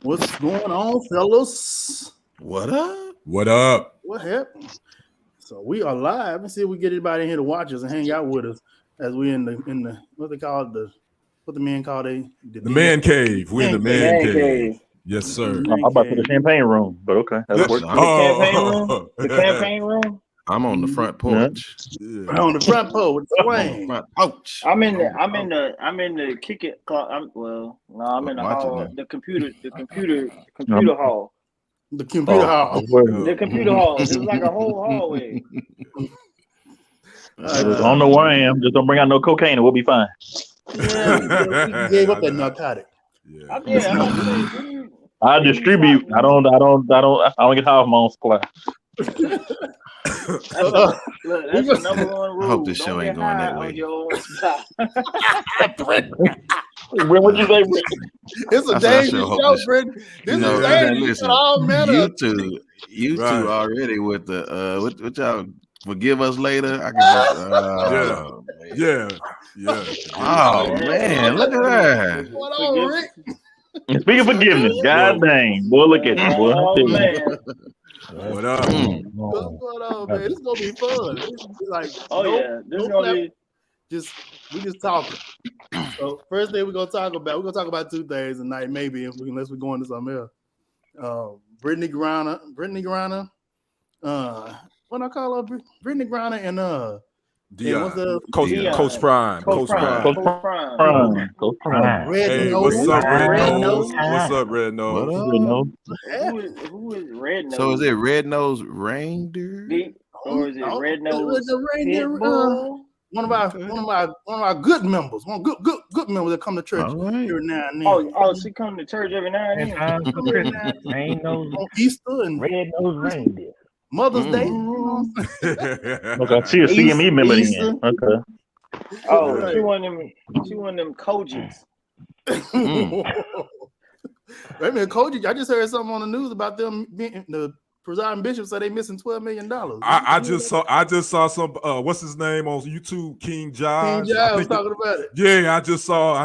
What's going on, fellas? What up? What up? What happened? So we are live. Let's see if we get anybody in here to watch us and hang out with us as we in the what they call what the men call the man cave. We're in the man cave. Yes, sir. I'm about to the champagne room, but okay. Yes. The campaign room? The campaign room? I'm on the front porch. Yeah. On the front porch with Swain. Ouch. I'm in the kick it clock. I'm in the hall. The computer hall. The computer hall. The computer hall. It's like a whole hallway. I don't know where I am. Just don't bring out no cocaine and we'll be fine. Yeah, we gave up that narcotic. Yeah. I distribute. I don't get high off my own supply. That's the number one rule. I hope this show ain't going that way. What'd you say, Britt? It's a dangerous show, Britt. This is dangerous. You two already with the what y'all forgive us later. I can Oh man, look at that. What on, Rick? Speaking of forgiveness, god dang, boy, look at you, boy. Oh man. What up? What's going on, man? It's gonna be fun. It's like, we just talking. So first thing we're gonna talk about two things tonight, maybe unless we go into something else. Brittney Griner. What I call her? Brittney Griner and Deion. Coach Prime. Red Nose. What's up, Red Nose? What's up, Red Nose? Who is Red Nose? So is it Red Nose Reindeer? Or is it Red Nose? One of our good members, good members that come to church every now and then. Oh, she come to church every now and then. On Easter and Red Nose Reindeer. Mother's Day. Okay, she a CME member again. Okay. Oh, she one of them Kojaks. Wait a minute, Koji. I just heard something on the news about them being the presiding bishop said they missing $12 million. I just saw some what's his name on YouTube, King Jive. King Jive was talking about it. Yeah, I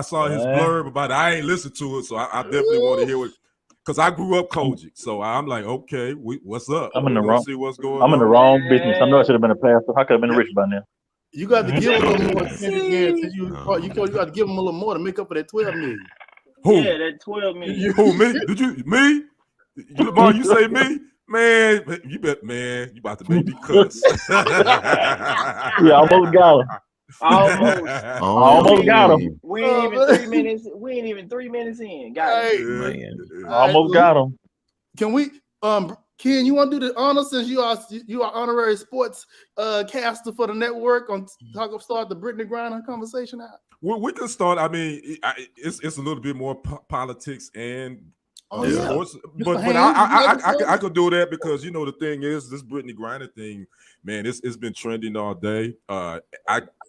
saw his blurb about it. I ain't listened to it, so I definitely want to hear it. Because I grew up Kojic, so I'm like, okay, what's up? I'm in the wrong. See what's going I'm on. in the wrong business. I know I should have been a pastor. I could have been rich by now. You got to give him a little more. You got to give him a little more to make up for that $12 million. Who? Yeah, that $12 million. Who, me? Did you me? Lamar, you say me? Man, you about to make me cuss. Yeah, almost got him. Almost got him. We ain't even 3 minutes in. Got him. Almost got him. Can we Ken, you want to do the honor since you are honorary sports caster for the network start the Brittney Griner conversation out? Well, we can start. I mean, it's a little bit more politics and sports, but I could do that because the thing is this Brittney Griner thing, man. It's been trending all day.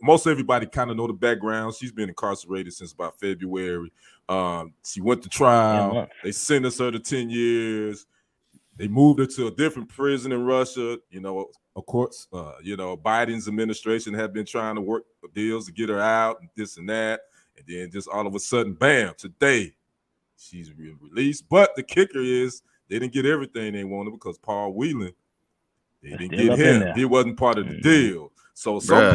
Most everybody kind of know the background. She's been incarcerated since about February. She went to trial. They sentenced her to 10 years. They moved her to a different prison in Russia. Of course, Biden's administration have been trying to work deals to get her out and this and that. And then just all of a sudden, bam, today she's released. But the kicker is they didn't get everything they wanted because Paul Whelan, they didn't get him. He wasn't part of the deal. So some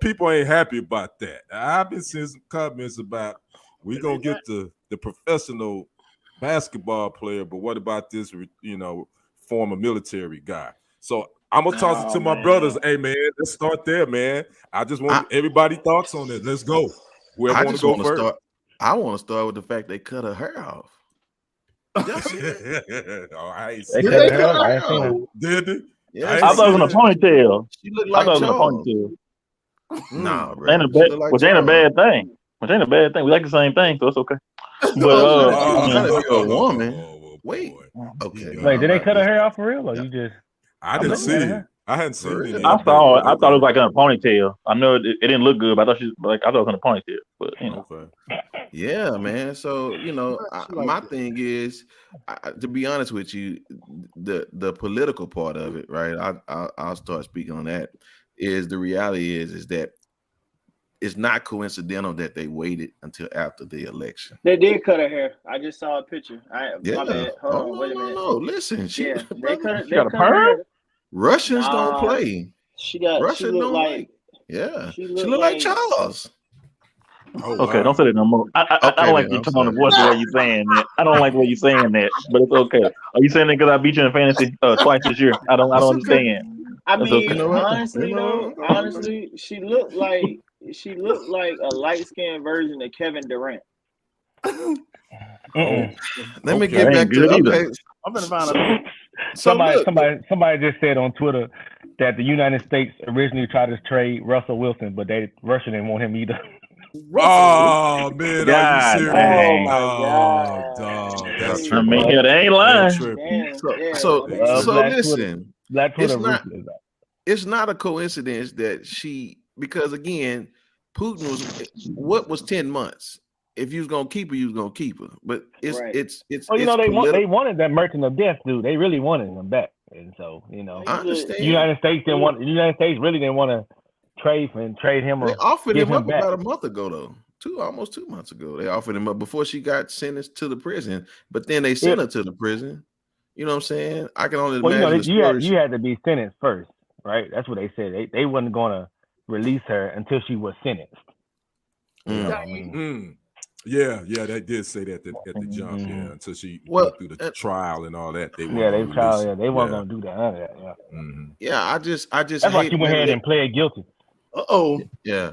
people ain't happy about that. I've been seeing some comments about we're gonna get the professional basketball player, but what about this former military guy? So I'm gonna toss it to my brothers. Hey man, let's start there, man. I just want everybody's thoughts on it. Let's go. Whoever want to go first. I want to start with the fact they cut her hair off. All right. They cut her off. Did they? Yeah, I thought it was in a ponytail. She looked like Charles. Nah, bro. Which ain't a bad thing. We like the same thing, so it's okay. But a woman. Wait. Okay. Wait, did they cut her hair off for real, or you just? I didn't see it. I hadn't seen it. I saw it. I thought it was like in a ponytail. I know it didn't look good, but I thought it was in a ponytail. But Okay. Yeah, man. So my thing is, to be honest with you, the political part of it, right? I'll start speaking on that. Is the reality is that it's not coincidental that they waited until after the election. They did cut her hair. I just saw a picture. My bad. Hold on, wait a minute. No, listen. She cut her hair. Russians don't play. Russia don't like. Yeah, she look like Charles. Oh, okay, wow. Don't say that no more. I don't like your tone of voice the way you're saying that. I don't like the way you're saying that, but it's okay. Are you saying that because I beat you in fantasy twice this year? I don't understand. I mean, honestly, she looked like a light-skinned version of Kevin Durant. Let me get back to I'm gonna find out. Somebody just said on Twitter that the United States originally tried to trade Russell Wilson, but Russia didn't want him either. Oh man, are you serious? Oh my God, dog. That's true. I mean, yeah, they ain't lying. So listen, Black Twitter it's not a coincidence that because again, Putin was 10 months. If you was gonna keep her, you was gonna keep her. But it's well, they wanted that Merchant of Death dude. They really wanted him back, and so I understand. The United States really didn't want to trade him. They offered him up back. about a month ago, though. Almost 2 months ago. They offered him up before she got sentenced to the prison. But then they sent her to the prison. You know what I'm saying? I can only imagine. You had to be sentenced first, right? That's what they said. They wasn't going to release her until she was sentenced. You know what I mean? Yeah, they did say that at the jump. Yeah, until she went through the trial and all that. They weren't going to do that. None of that. Yeah. Mm-hmm. Yeah, I just. That's why she went ahead and pled guilty. Yeah.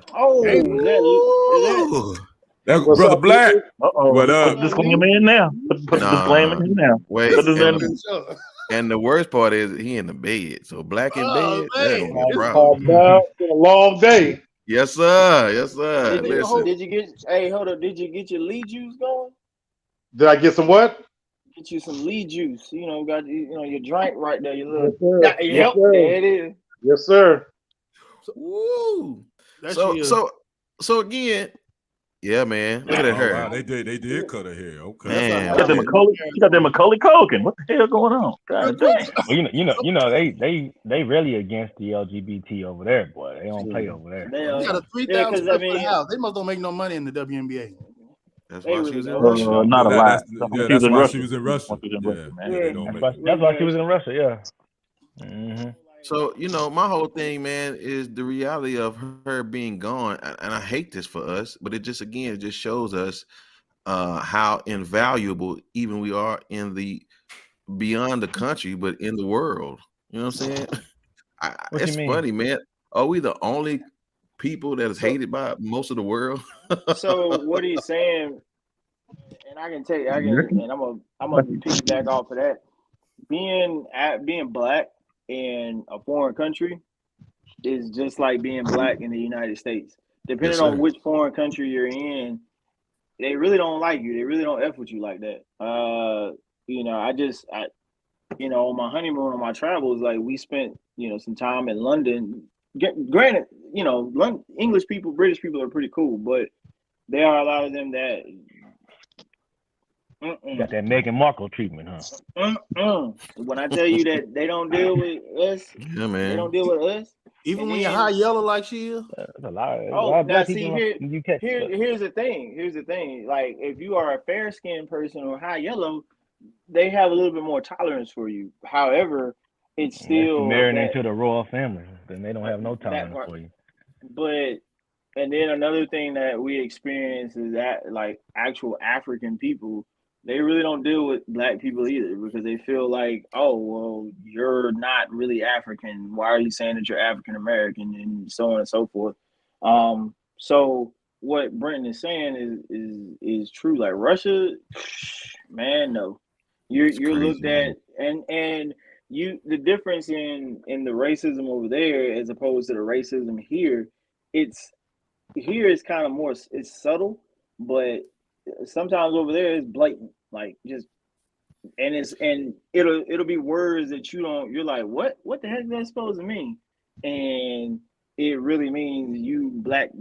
That's Brother Black. What up? Disclaimer in now. Put the disclaimer in now. Wait. And the worst part is he in the bed. So Black in bed. It's been a long day. Yes, sir. Did you get your lead juice going? Did I get some what? Get you some lead juice. Got your drink right there. Your little. Yes, there it is. Yes, sir. Woo. So again, yeah, man. Look at her. Wow, they did cut her hair. Okay. Man, she got that Macaulay Culkin. What the hell going on? God damn. Well, they really against the LGBT over there, boy. They don't play over there. They got a 3,000 square foot house. They must don't make no money in the WNBA. That's why she was in Russia. Not a lot. That's why she was in Russia. That's why she was in Russia. Yeah. Mm-hmm. So, my whole thing, man, is the reality of her being gone. And I hate this for us, but it just shows us how invaluable even we are beyond the country, but in the world. You know what I'm saying? It's funny, man. Are we the only people that is hated by most of the world? So what are you saying? And I can tell you, and I'm gonna piggyback off of that. Being black in a foreign country is just like being black in the United States. Depending on which foreign country you're in, they really don't like you. They really don't F with you like that. On my honeymoon, on my travels, like we spent, some time in London. Granted, English people, British people are pretty cool, but there are a lot of them that got that Meghan Markle treatment, huh? When I tell you that they don't deal with us, yeah, man. They don't deal with us. Even when you're high yellow like she is. That's a lot. Now see, here's the thing. Like if you are a fair skinned person or high yellow, they have a little bit more tolerance for you. However, it's still marrying into the royal family, then they don't have no tolerance for you. And then another thing that we experience is that like actual African people, they really don't deal with black people either because they feel like, oh, well, you're not really African. Why are you saying that you're African American and so on and so forth? So what Brenton is saying is true. Like Russia, man, no, you're looked at, and the difference in the racism over there as opposed to the racism here, it's kind of more, it's subtle, but sometimes over there it's blatant, like just, and it'll be words that you're like, what the heck is that supposed to mean? And it really means you black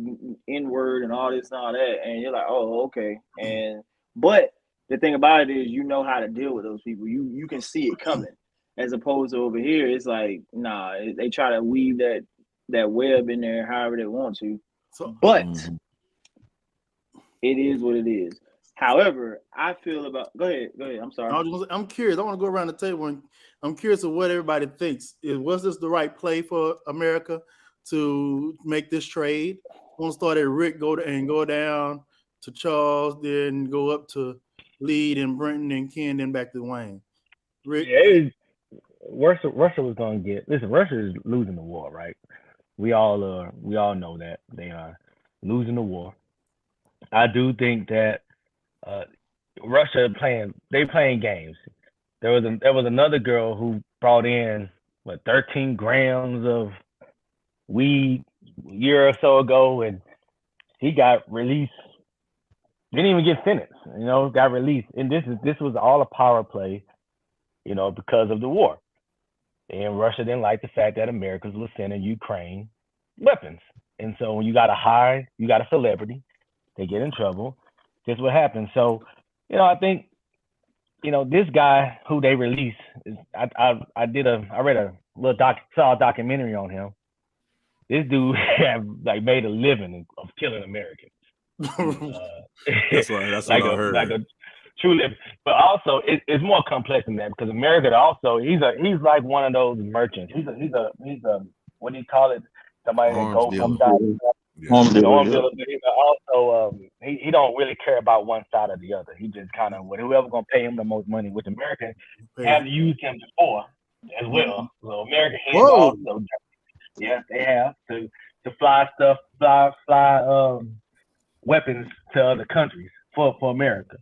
N-word and all this and all that, and you're like, oh, okay. But the thing about it is you know how to deal with those people. You can see it coming, as opposed to over here, it's like, nah, they try to weave that web in there however they want to. But it is what it is. However, I feel about. Go ahead. I'm sorry. I'm curious. I want to go around the table and I'm curious of what everybody thinks. Was this the right play for America to make this trade? I want to start at Rick, go down to Charles, then go up to Lee and Brenton and Ken, then back to Wayne. Rick. Yeah, Russia was gonna get. Listen, Russia is losing the war, right? We all know that they are losing the war. I do think that Russia playing games. There was another girl who brought in 13 grams of weed a year or so ago, and he got released. Didn't even get sentenced, got released. And this was all a power play, because of the war. And Russia didn't like the fact that Americans were sending Ukraine weapons. And so when you got a celebrity, they get in trouble. This is what happens. So, I think, this guy who they released, I read a little saw a documentary on him. This dude have made a living of killing Americans. That's what I heard. Like a true living. But also it's more complex than that, because America also he's like one of those merchants. He's a what do you call it? Somebody that goes from side to side. But he's also he don't really care about one side or the other. He just kind of whoever gonna pay him the most money, which America have used him before as well. So America has also, yes, they have to fly weapons to other countries for America.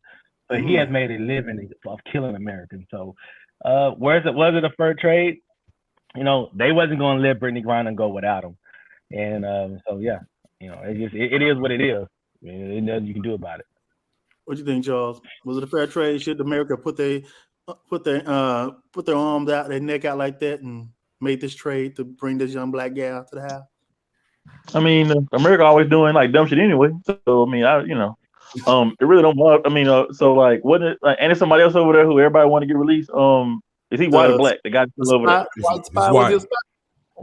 But he has made a living of killing Americans. So was it a fair trade? They wasn't going to let Brittney Griner go without him. And it is what it is. There's nothing you can do about it. What do you think, Charles? Was it a fair trade? Should America put their arms out, their neck out like that, and made this trade to bring this young black gal to the house? I mean, America always doing dumb shit anyway. So I mean, it really don't matter. I mean, what? And it's somebody else over there who everybody want to get released. Is he white or black? The guy still over there. He's white.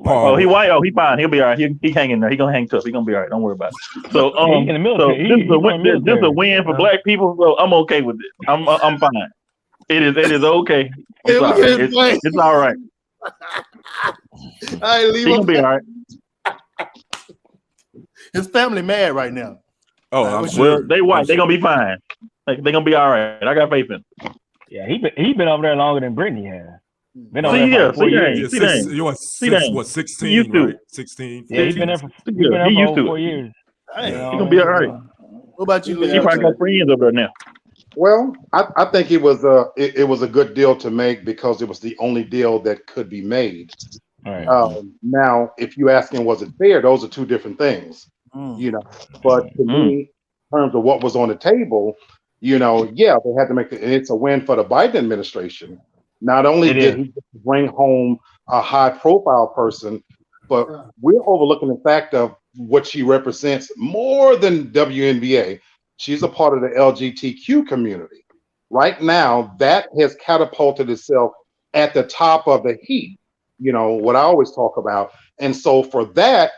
Oh, he white. Oh, he fine. He'll be all right. He hanging there. He gonna hang tough. He gonna be all right. Don't worry about it. So, he's in the military. This is a win for black people. So I'm okay with it. I'm fine. It is okay. It's all right. He gonna be all right. His family mad right now. Oh, I'm sure. Well, they white. They gonna be fine. They gonna be all right. I got faith in. Yeah, he been over there longer than Brittney has. Been over there for 4 years. What, 16, right? 16. Yeah, he's been there for 4 years. He gonna be all right. What about you, Lee? He probably got friends over there now. Well, I think it was a good deal to make because it was the only deal that could be made. Right. Now, if you asking was it fair, those are two different things. But to me, in terms of what was on the table, they had to make it. It's a win for the Biden administration. Not only did he bring home a high-profile person, but we're overlooking the fact of what she represents more than WNBA. She's a part of the LGBTQ community. Right now, that has catapulted itself at the top of the heap. What I always talk about. And so for that,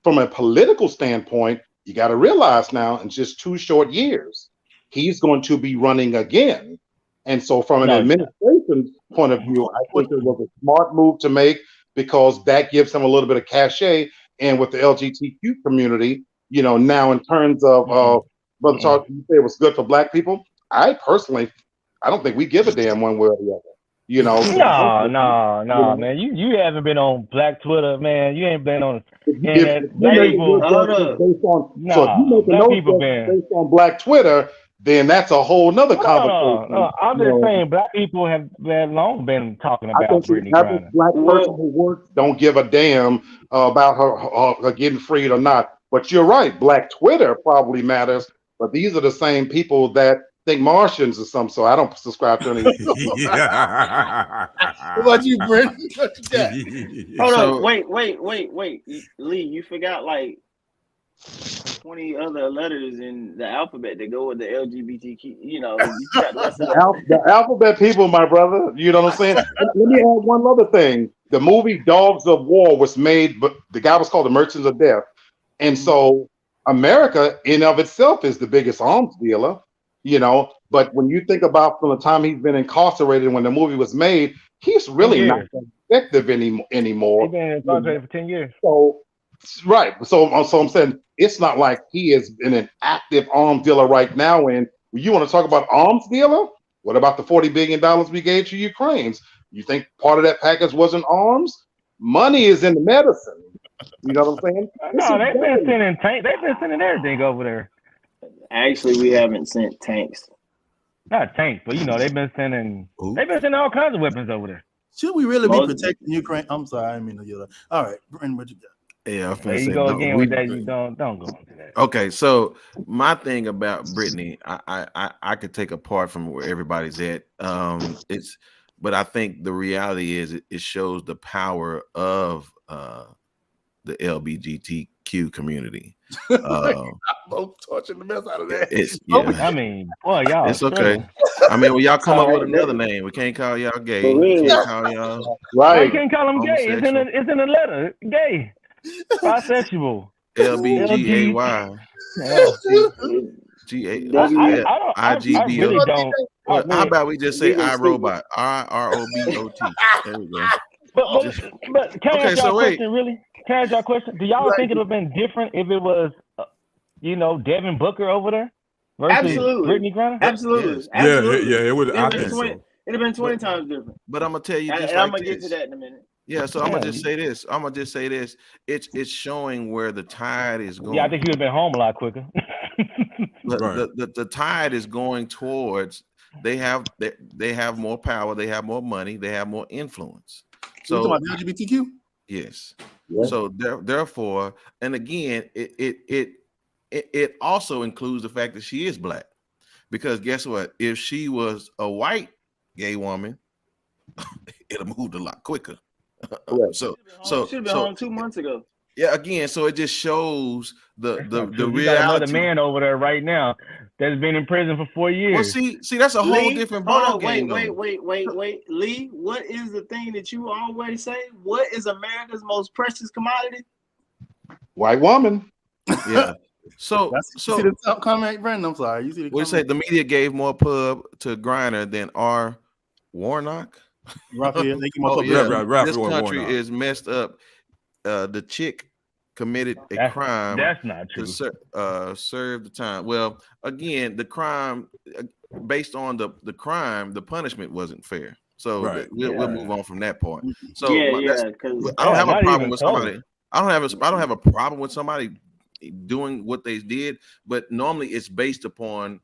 from a political standpoint, you got to realize now in just 2 short years, he's going to be running again. And so from an administration point of view, I think it was a smart move to make because that gives him a little bit of cachet. And with the LGBTQ community, now in terms of, Brother Charles, you say it was good for black people. I don't think we give a damn one way or the other. No, man. You haven't been on Black Twitter, man. You ain't been on internet. Black people. So if you make a note based on Black Twitter, then that's a whole nother conversation. No, I'm just saying Black people have long been talking about Brittney Griner. Black person who works don't give a damn about her getting freed or not. But you're right. Black Twitter probably matters. But these are the same people that think Martians or something, so I don't subscribe to any. What about you, Brent? Hold on, wait. Lee, you forgot 20 other letters in the alphabet that go with the LGBTQ. The alphabet people, my brother. You know what I'm saying? Let me add one other thing. The movie Dogs of War was made, but the guy was called The Merchants of Death. And so America in of itself is the biggest arms dealer, you know. But when you think about from the time he's been incarcerated when the movie was made, he's really not effective anymore. He's been incarcerated for 10 years. So, right. So I'm saying it's not like he is in an active arms dealer right now. And you want to talk about arms dealer? What about the $40 billion we gave to Ukraine? You think part of that package wasn't arms? Money is in the medicine. You know what I'm saying? No, they've been sending tanks. They've been sending everything over there. Actually, we haven't sent tanks. Not tanks, but you know, they've been sending all kinds of weapons over there. Should we really be protecting Ukraine? I'm sorry, I didn't mean to yell. All right, Brenton, what you got? Yeah, there you go again with that. You don't go into that. Okay, so my thing about Brittney, I could take apart from where everybody's at. But I think the reality is it shows the power of the LGBTQ community. I'm torching the mess out of that. I mean, boy, y'all. It's okay. I mean, y'all come up with another name. We can't call y'all gay. We can't call y'all right. We can't call them gay. It's in the letter. Gay. Bisexual. LBGAY. I really don't. How about we just say iRobot? RROBOT. There we go. But can I ask y'all a question, really? Can I ask y'all a question? Do y'all think it would have been different if it was, Devin Booker over there versus Brittney Griner? Absolutely. Yeah, it would. I think so. It'd have been 20 times different. But I'm gonna tell you, and I'm gonna get to that in a minute. Yeah, so I'm gonna just say this. It's showing where the tide is going. Yeah, I think he would have been home a lot quicker. The tide is going towards they have more power, they have more money, they have more influence. So you talking about LGBTQ? Yes. Yeah. So therefore, and again, it also includes the fact that she is black, because guess what? If she was a white gay woman, it'd have moved a lot quicker. So should have been home 2 months ago. Yeah, again, so it just shows the reality. Got another man over there right now that's been in prison for 4 years. Well, see, that's a whole different ball game. Wait, Lee. What is the thing that you always say? What is America's most precious commodity? White woman. Yeah. So you see the top comment, Brenton? I'm sorry. You see the we say the media gave more pub to Griner than R. Warnock. This country is messed up. The chick committed a crime. That's not true. To serve the time. Well, again, the crime, based on the crime, the punishment wasn't fair. So we'll move on from that point. So I don't have a problem with somebody. I don't have a problem with somebody doing what they did, but normally it's based upon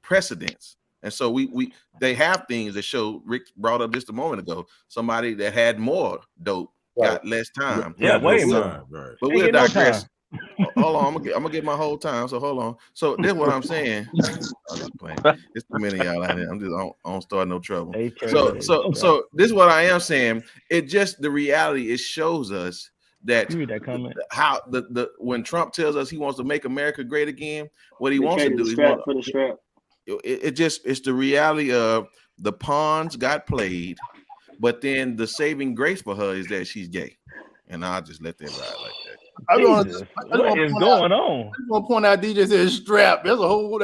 precedence. And so they have things that show. Rick brought up just a moment ago. Somebody that had more dope got less time. Yeah, way more. Right. But we'll digress. Hold on, I'm gonna get my whole time. So hold on. So this is what I'm saying. I'm just playing. There's too many of y'all out here. I'm just I don't start no trouble. So this is what I am saying. It just the reality. It shows us that how when Trump tells us he wants to make America great again, what he wants to do is for the strap. It's the reality of the pawns got played, but then the saving grace for her is that she's gay, and I'll just let that ride like that. What is going on? I just want to point out DJ said strap. There's a whole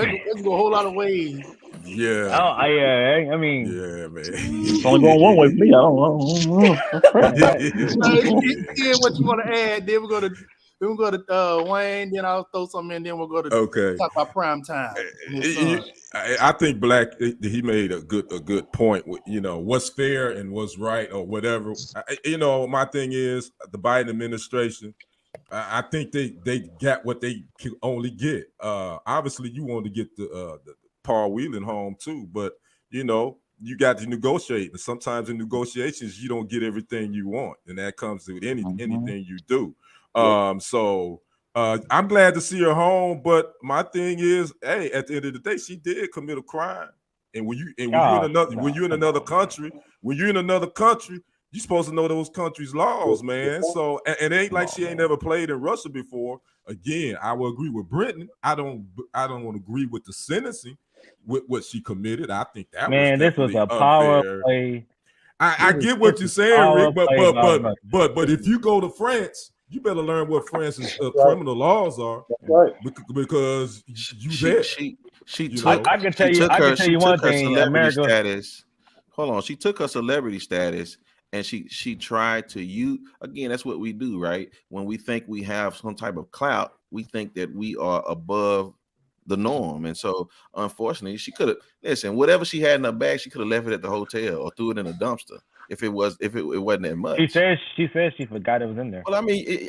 lot of ways. Yeah. Oh, I mean, yeah, man. It's only going one way for me. I don't know. What you want to add? Then we'll go to Wayne. Then I'll throw something in. Then we'll go to talk about prime time. I think Black he made a good point with what's fair and what's right or whatever. My thing is the Biden administration. I think they got what they can only get. Obviously, you want to get the Paul Whelan home too, but you you got to negotiate, and sometimes in negotiations you don't get everything you want, and that comes with anything you do. So I'm glad to see her home, but my thing is, hey, at the end of the day, she did commit a crime, and when you're in another country, you're supposed to know those countries' laws, man. So and it ain't like she ain't never played in Russia before. Again, I will agree with Brenton. I don't want to agree with the sentencing with what she committed. I think that this was a power play. I get what you're saying, Rick, but if you go to France you better learn what France's criminal laws are. That's right. Because she took I can tell you one thing. Celebrity status. Hold on, she took her celebrity status and she tried to use again. That's what we do, right? When we think we have some type of clout, we think that we are above the norm, and so unfortunately, she could have whatever she had in her bag, she could have left it at the hotel or threw it in a dumpster if it wasn't that much. She said she forgot it was in there. Well, I mean,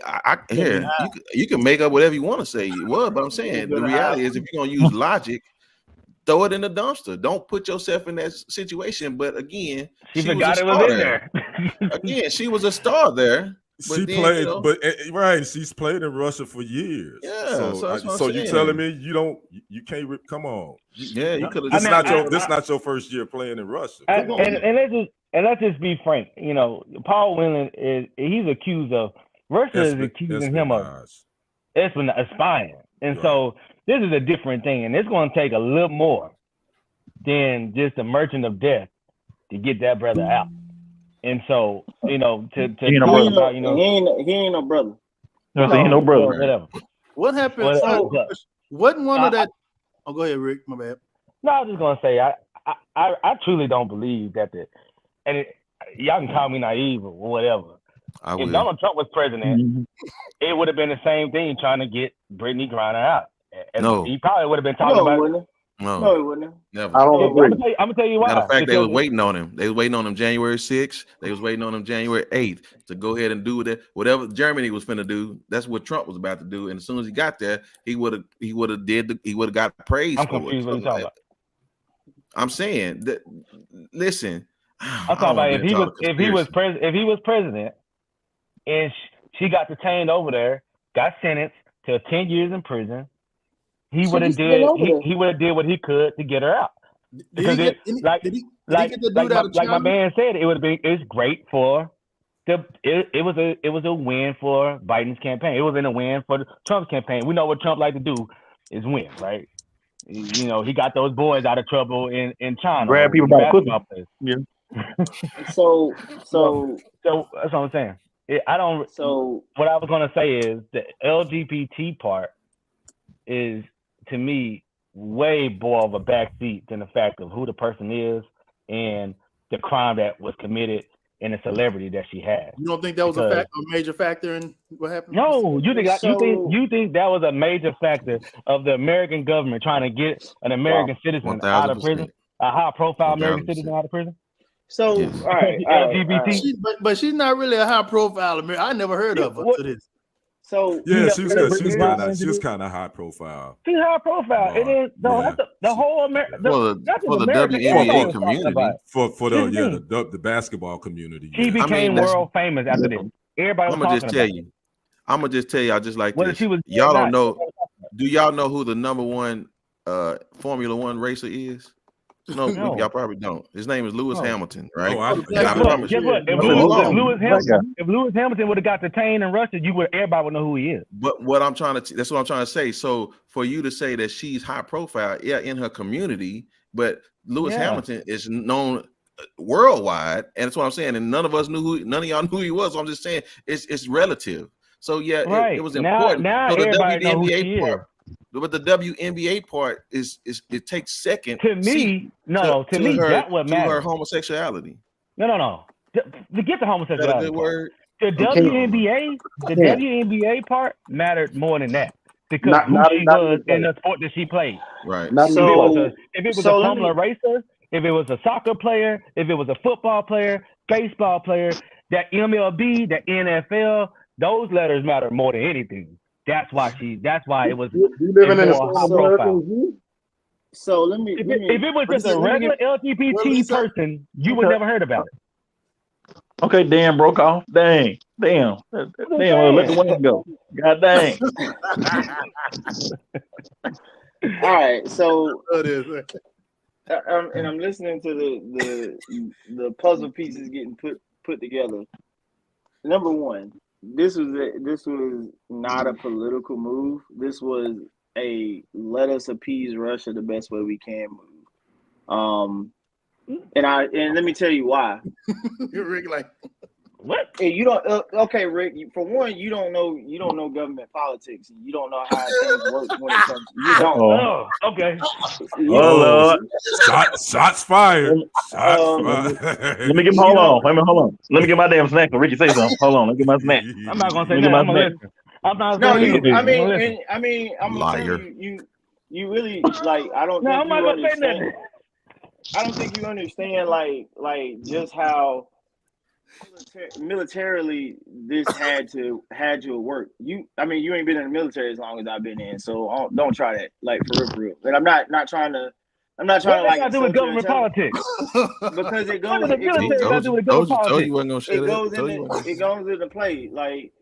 you can make up whatever you want to say it was, but I'm saying the reality is if you're gonna use logic, throw it in the dumpster. Don't put yourself in that situation. But again, she forgot it was in there. Again, she was a star there. She played, right? She's played in Russia for years. Yeah. So you telling me you can't? Come on. You could have. This not your first year playing in Russia. And let's just be frank. You know, Paul Whelan he's accused of Russia is accusing him of spying, and so this is a different thing, and it's going to take a little more than just a merchant of death to get that brother out. And so, you know, he ain't no brother. He ain't no brother. Whatever. What happened? Wasn't one of that? Oh, go ahead, Rick. My bad. No, I was just gonna say I truly don't believe that y'all can call me naive or whatever. If Donald Trump was president, it would have been the same thing trying to get Brittney Griner out. No, he probably would have been talking about it. No, he wouldn't. Never. I don't agree. I'm gonna tell you why. Matter of fact, they was waiting on him. They was waiting on him January 6th. They was waiting on him January 8th to go ahead and do whatever Germany was finna do. That's what Trump was about to do. And as soon as he got there, he would have got praise. I'm confused what you're talking about. I'm saying that. Listen, I'm talking about if he was president, and she got detained over there, got sentenced to 10 years in prison. He would have did what he could to get her out. Because like my man said, it's great for it was a win for Biden's campaign. It wasn't a win for Trump's campaign. We know what Trump like to do is win, right? You know, he got those boys out of trouble in China. Grab people by the foot. Yeah. So that's what I'm saying. What I was gonna say is the LGBT part is, to me, way more of a backseat than the fact of who the person is and the crime that was committed and the celebrity that she had. You don't think that was a major factor in what happened? No, you think that was a major factor of the American government trying to get an American citizen out of prison, a high-profile American citizen out of prison? So, yes. All right. LGBT, but she's not really a high-profile American. I never heard of her to this. So yeah, she was kind of high profile. She's high profile. It is the whole America for the WNBA community, for the basketball community. She became world famous after this. Everybody was I'm gonna just tell y'all just like this. Y'all don't know. Do y'all know who the number one Formula One racer is? No, y'all probably don't. His name is Lewis Hamilton, right? Guess what? If Lewis Hamilton would have got detained in Russia, everybody would know who he is. But that's what I'm trying to say. So for you to say that she's high profile, in her community, but Lewis Hamilton is known worldwide, and that's what I'm saying. And none of y'all knew who he was. So I'm just saying it's relative. So it was important. Now so the everybody knows who she is. But the WNBA part is it takes second to me. That what matters. To her homosexuality. No. Forget the homosexuality. Is that a good word? The WNBA part mattered more than that because who she was in the sport that she played. Right. If it was a Formula racer, if it was a soccer player, if it was a football player, baseball player, that MLB, the NFL, those letters matter more than anything. That's why it was. You living in a high profile. So let me. If it was just a regular LGBT person, you would never heard about it. Okay, Dan broke off. Damn. Let the wind go. God dang. All right, so I'm listening to the puzzle pieces getting put together. Number one. This was not a political move. This was a let us appease Russia the best way we can move. And let me tell you why. You're Rick, like What? Hey, you don't. Okay, Rick. For one, you don't know government politics, and you don't know how things work when it comes. You don't. Oh, okay. Lord. Shots fired. Shots fired. Let me get hold on. Let me get my damn snack. Ricky, say something. Hold on. Let me get my snack. I'm not gonna say nothing. I'm gonna listen. I'm not No, saying I mean, I'm gonna tell you really like. I don't. No, think I'm not gonna say nothing. I don't think you understand like just how militarily this had to work. You ain't been in the military as long as I've been in, so don't try that. Like for real. And I'm not trying to. I'm not trying to like. What does that do with government politics? Because it goes. What does the military got to do with government politics? It goes into play. Like,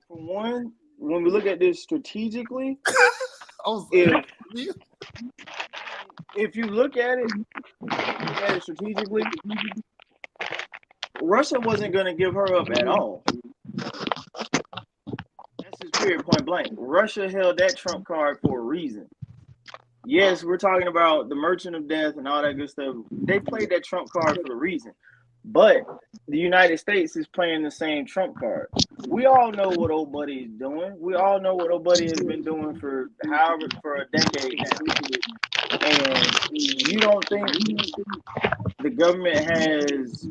for one, when we look at this strategically, if you look at it strategically, Russia wasn't going to give her up at all. That's just period, point blank. Russia held that trump card for a reason. Yes, we're talking about the Merchant of Death and all that good stuff. They played that trump card for a reason. But the United States is playing the same trump card. We all know what old buddy is doing. We all know what old buddy has been doing for a decade now. And you don't think the government has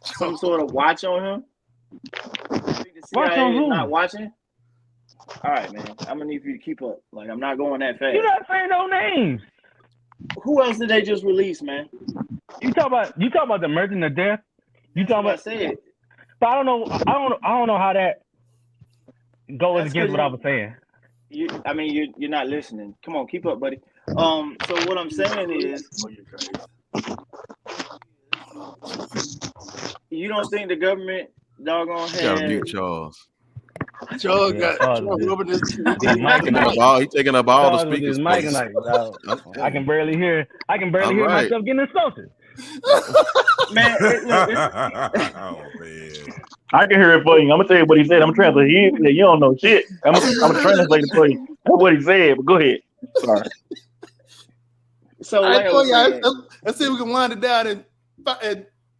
some sort of watch on him? You think the CIA is not watching? All right, man. I'm gonna need you to keep up. Like, I'm not going that fast. You're not saying no names. Who else did they just release, man? You talk about the Merchant of Death. You talking about? I said. But I don't know how that goes against what I was saying. You're not listening. Come on, keep up, buddy. So what I'm saying is, you don't think the government doggone had? Gotta mute Charles. Charles got over this. He's taking up all the speakers. I can barely hear myself getting insulted. Man, oh man. I can hear it for you. I'm gonna tell you what he said. I'm trying to hear. You don't know shit. I'm gonna translate it for you. That's what he said. But go ahead. Sorry. So let's see if we can wind it down in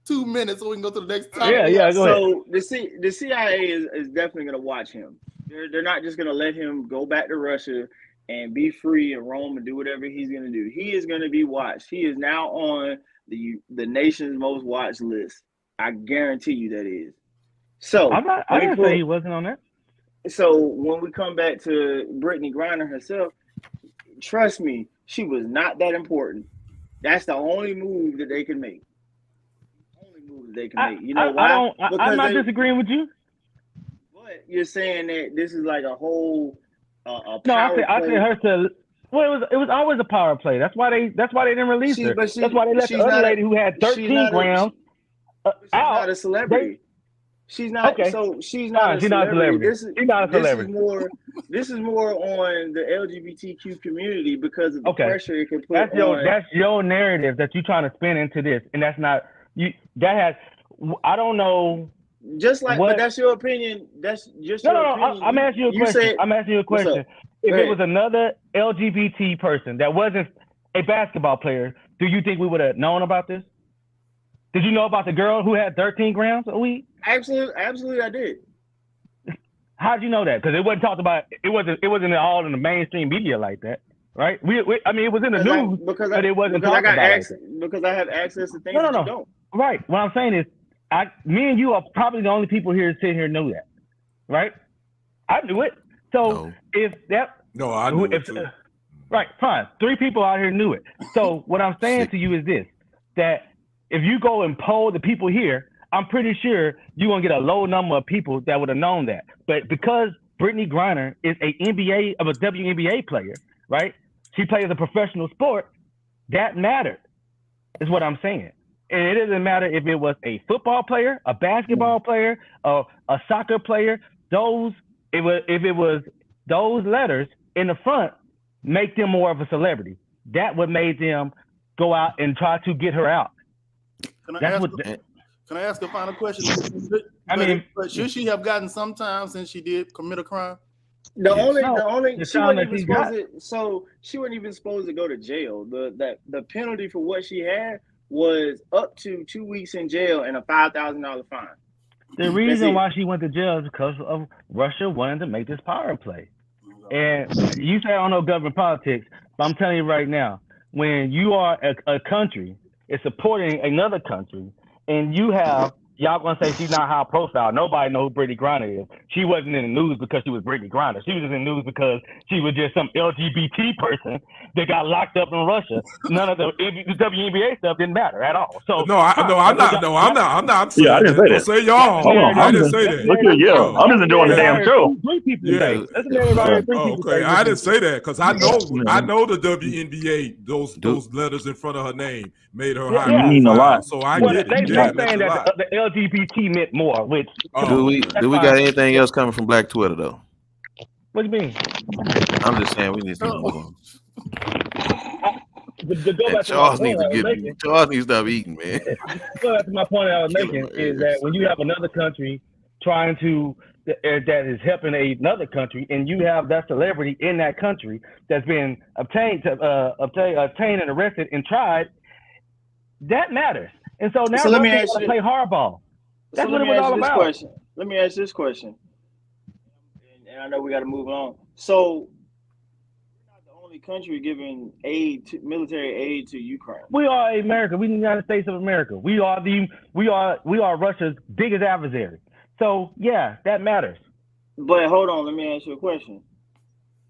2 minutes so we can go to the next topic. Yeah, go ahead. So the CIA is definitely going to watch him. They're not just going to let him go back to Russia and be free and roam and do whatever he's going to do. He is going to be watched. He is now on the nation's most watched list. I guarantee you that is. So I didn't say he wasn't on that. So when we come back to Brittney Griner herself, trust me, she was not that important. That's the only move that they can make. They can make. You know why? I'm not disagreeing with you. But you're saying that this is like a whole I said her to. Well, it was always a power play. That's why they didn't release her. That's why they let the other lady who had 13 grams out. She's not a celebrity. She's not. Okay. So she's not. She's not a celebrity. She's not a celebrity. This is more on the LGBTQ community because of the pressure it can put. That's your narrative that you're trying to spin into this, and that's not. I don't know. Just like, but that's your opinion. That's just your opinion. I'm asking you a question. I'm asking you a question. If it was another LGBT person that wasn't a basketball player, do you think we would have known about this? Did you know about the girl who had 13 grams a week? Absolutely, I did. How'd you know that? Because it wasn't talked about. It wasn't all in the mainstream media like that. Right? I mean, it was in the news, but it wasn't talked about. Because I have access to things that you don't. Right. What I'm saying is, me and you are probably the only people here sitting here knew that. Right? I knew it. So if that... No, I knew it too. Right, fine. 3 people out here knew it. So what I'm saying to you is this, that if you go and poll the people here, I'm pretty sure you're going to get a low number of people that would have known that. But because Brittney Griner is a WNBA player, right? She plays a professional sport, that mattered, is what I'm saying. And it doesn't matter if it was a football player, a basketball player, a soccer player. If it was those letters in the front, make them more of a celebrity. That would make them go out and try to get her out. Can I ask a final question? But should she have gotten some time since she did commit a crime? She wasn't even supposed to go to jail. The penalty for what she had was up to 2 weeks in jail and a $5,000 fine. The reason why she went to jail is because of Russia wanting to make this power play. And you say I don't know government politics, but I'm telling you right now, when you are a country is supporting another country, and you have y'all gonna say she's not high profile. Nobody knows who Brittney Griner is. She wasn't in the news because she was Brittney Griner. She was in the news because she was just some LGBT person that got locked up in Russia. None of the WNBA stuff didn't matter at all. So I'm not. Yeah, I didn't say that. Don't say y'all. Hold on, I didn't say that. Look here, yeah, I'm just enjoying the damn show. Yeah. Okay, I didn't say that because I know the WNBA. Those letters in front of her name made her high profile. So I get it. They're saying that the LGBT meant more. Which do we got anything else coming from Black Twitter though? What do you mean? I'm just saying we need to move on. Charles needs to stop eating, man. Go back to my point I was making is that when you have another country trying to that is helping another country, and you have that celebrity in that country that's been obtained and arrested and tried, that matters. And so now let me ask you play hardball. That's what it was all about. Let me ask this question, and I know we got to move on. So we're not the only country giving military aid to Ukraine. We are America. We the United States of America. We are Russia's biggest adversary. So yeah, that matters. But hold on, let me ask you a question.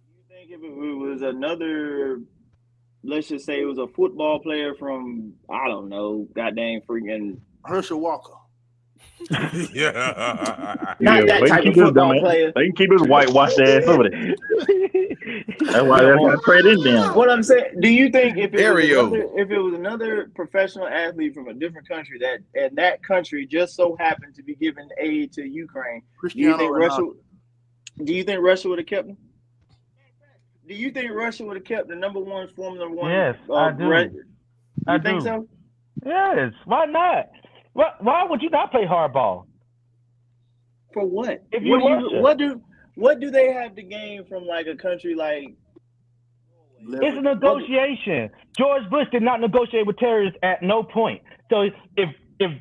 Do you think if it was another, let's just say it was a football player from, I don't know, goddamn freaking Herschel Walker. Not that type of football player. They can keep his whitewashed ass over there. That's why they're trading them. What I'm saying, do you think if it was another professional athlete from a different country that country just so happened to be giving aid to Ukraine, do you think Russia would have kept him? Do you think Russia would have kept the Formula One? Yes, I do. You think so? Yes. Why not? Why would you not play hardball? For what? What do they have to gain from like a country like? It's a negotiation. George Bush did not negotiate with terrorists at no point. So if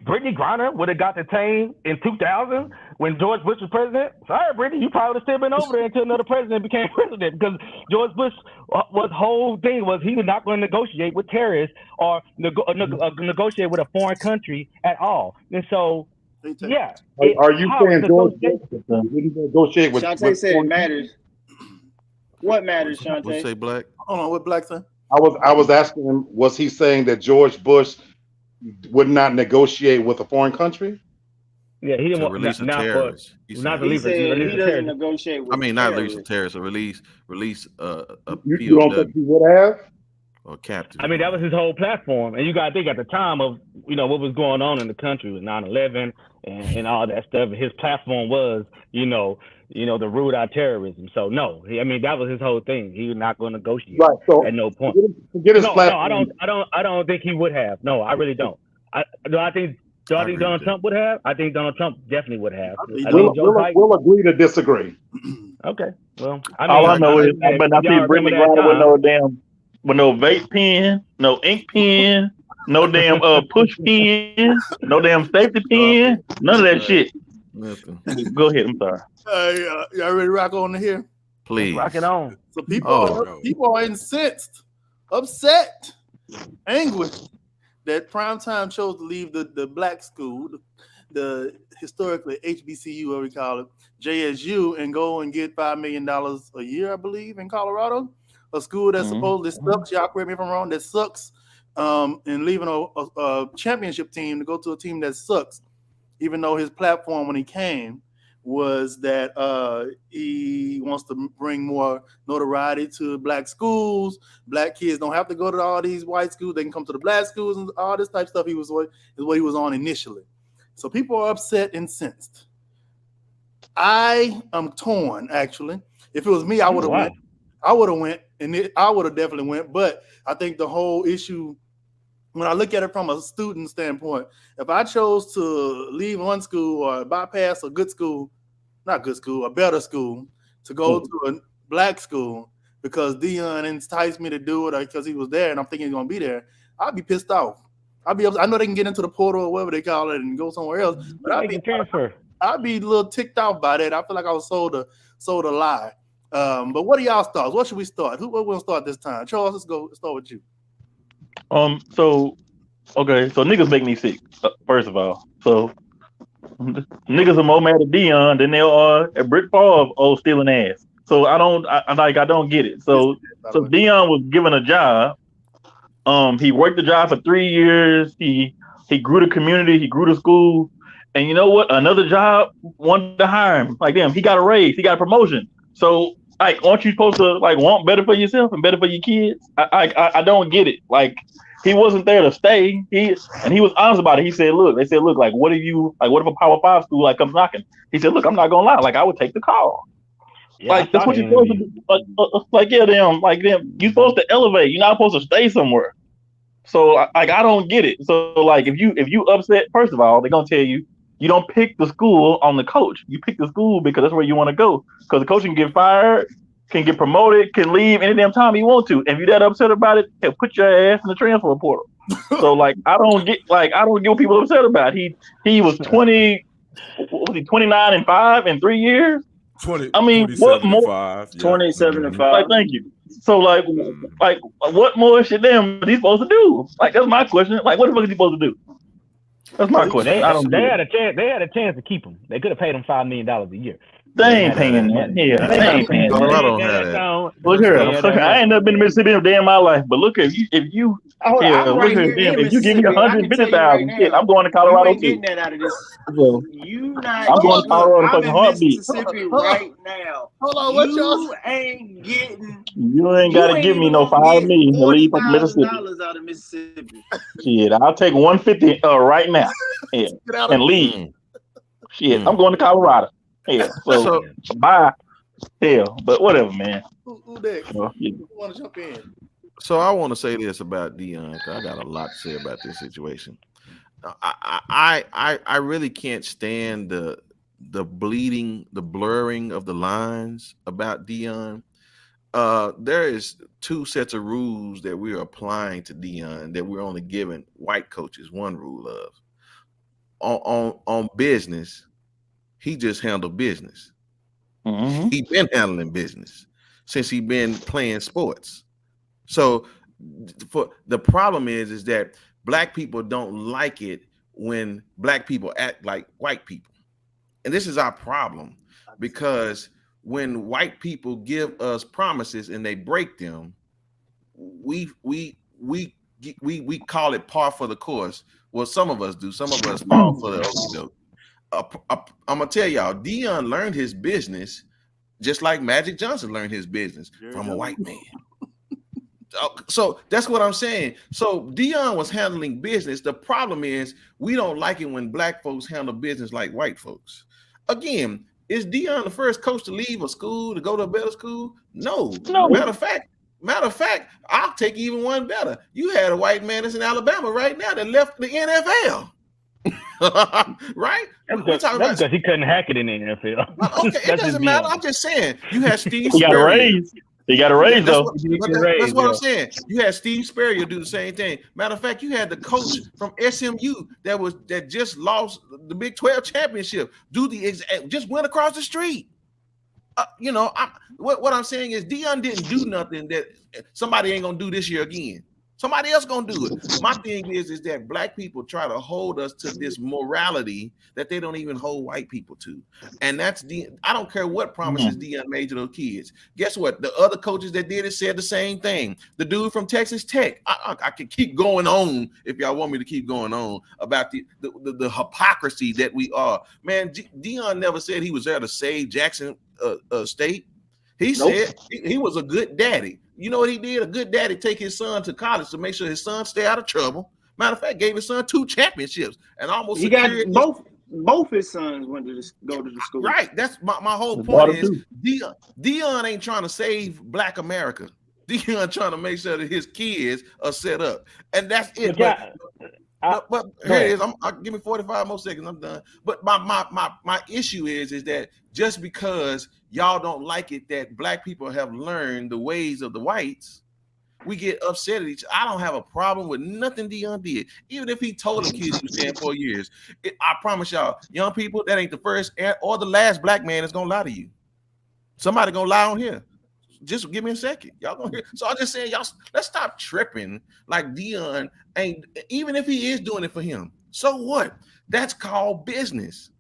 Brittney Griner would have got detained in 2000 when George Bush was president, sorry, Brittney, you probably would have still been over there until another president became president, because George Bush whole thing was he was not going to negotiate with terrorists or negotiate with a foreign country at all. And so, yeah. Are you saying George Bush didn't negotiate with? Shantae said it matters. What matters, Shantae? What you say, Black? Hold on, what Black saying? I was asking him, was he saying that George Bush would not negotiate with a foreign country? Yeah, he didn't want release a terrorist. He doesn't negotiate with not release a terrorist, release a you don't think he would have? Or captive. I mean, that was his whole platform. And you got to think at the time of, what was going on in the country with 9/11 and all that stuff. His platform was, the root out terrorism. So no, that was his whole thing. He was not going to negotiate at no point. Forget his platform. I don't think he would have. No, I really don't. Do I think Donald Trump would have? I think Donald Trump definitely would have. We'll agree to disagree. Okay. Well, all I know is I better not see Brittney Griner with no vape pen, no ink pen, no damn push pen, no damn safety pen, none of that shit. Nothing. Go ahead. I'm sorry. Y'all ready to rock on here? Please. Rock it on. So people are incensed, upset, anguished that Primetime chose to leave the black school, the historically HBCU, what we call it, JSU, and go and get $5 million a year, I believe, in Colorado. A school that supposedly sucks, y'all correct me if I'm wrong, that sucks, and leaving a championship team to go to a team that sucks, even though his platform when he came was that he wants to bring more notoriety to black schools. Black kids don't have to go to all these white schools. They can come to the black schools and all this type of stuff. Is what he was on initially. So people are upset and incensed. I am torn, actually. If it was me, I would have went. I would have went, and I would have definitely went. But I think the whole issue, when I look at it from a student standpoint, if I chose to leave one school or bypass a good school, not good school, a better school, to go to a black school because Deion enticed me to do it or because he was there and I'm thinking he's going to be there, I'd be pissed off. I know they can get into the portal or whatever they call it and go somewhere else, but I'd be transfer. I'd be a little ticked off by that. I feel like I was sold a lie. But what are y'all's thoughts? What should we start? Who will start this time? Charles, let's start with you. So niggas make me sick. First of all, so niggas are more mad at Deion than they are at Britt Favre stealing ass. So I don't get it. So Deion was given a job. He worked the job for 3 years. He grew the community. He grew the school. And you know what? Another job wanted to hire him. Like, damn, he got a raise. He got a promotion. So, like, aren't you supposed to like want better for yourself and better for your kids? I don't get it. Like, he wasn't there to stay. He was honest about it. He said, look, like, what if a Power 5 school like comes knocking? He said, look, I'm not gonna lie. Like, I would take the call. Yeah, like, that's what you're supposed to do. You're supposed to elevate. You're not supposed to stay somewhere. So, I don't get it. So, like, if you upset, first of all, they're gonna tell you don't pick the school on the coach. You pick the school because that's where you want to go. Because the coach can get fired, can get promoted, can leave any damn time he want to. If you're that upset about it, he'll put your ass in the transfer portal. So, like, I don't get what people are upset about. He was 29-5 in 3 years. 20. I mean, what more? 27 and 5. Like, thank you. So, like, what more should he supposed to do? Like, that's my question. Like, what the fuck is he supposed to do? That's my question. They had a chance to keep him. They could have paid him $5 million a year. They ain't paying that. Yeah, they ain't paying that. I don't have that. Look here, I ain't never been to Mississippi in a day in my life. But look, if you give me $150,000, I'm going to Colorado too. Getting that out of this. I'm going to Colorado fucking heartbeat. Mississippi right now. Hold on, what y'all? You ain't got to give me no $5 million to leave from Mississippi. Out of Mississippi. Shit, I'll take $150 right now. Yeah, and leave. Shit, I'm going to Colorado. Yeah, so bye. Hell, but whatever, man. Who next? Who want to jump in? So I want to say this about Deion, because I got a lot to say about this situation. I really can't stand the blurring of the lines about Deion. There is 2 sets of rules that we are applying to Deion that we're only giving white coaches one rule of. On business, he just handled business. Mm-hmm. He been handling business since he been playing sports. So for the problem is that black people don't like it when black people act like white people. And this is our problem, because when white people give us promises and they break them, we call it par for the course. Well, some of us do. Some of us fall for the okie doke. I'm gonna tell y'all, Deion learned his business just like Magic Johnson learned his business from a white man. So that's what I'm saying. So Deion was handling business. The problem is we don't like it when black folks handle business like white folks. Again, is Deion the first coach to leave a school to go to a better school? No. Matter of fact, I'll take even one better. You had a white man that's in Alabama right now that left the NFL. Right? That's because he couldn't hack it in the NFL. Well, okay, it doesn't matter. I'm just saying you had Steve He got a raise. He got a raise though. That's what I'm saying. You had Steve Spurrier do the same thing. Matter of fact, you had the coach from SMU that just lost the Big 12 championship. Just went across the street. What I'm saying is Deion didn't do nothing that somebody ain't gonna do this year again. Somebody else gonna do it. My thing is that black people try to hold us to this morality that they don't even hold white people to. And I don't care what promises Deion made to those kids. Guess what? The other coaches that did it said the same thing. The dude from Texas Tech, I could keep going on if y'all want me to keep going on about the hypocrisy that we are. Man, Deion never said he was there to save Jackson State. He said he was a good daddy. You know what he did? A good daddy take his son to college to make sure his son stay out of trouble. Matter of fact, gave his son 2 championships and almost he got both his sons went to go to the school. Right. That's my whole point is Deion ain't trying to save Black America. Deion trying to make sure that his kids are set up. And that's it. But here it is. I'll give me 45 more seconds. I'm done. But my issue is that just because y'all don't like it that black people have learned the ways of the whites, we get upset at each other. I don't have a problem with nothing Deion did. Even if he told them kids he was staying 4 years. I promise y'all, young people, that ain't the first or the last black man that's gonna lie to you. Somebody gonna lie on here. Just give me a second. Y'all gonna hear. So I'm just saying, y'all, let's stop tripping like Deion ain't, even if he is doing it for him. So what? That's called business.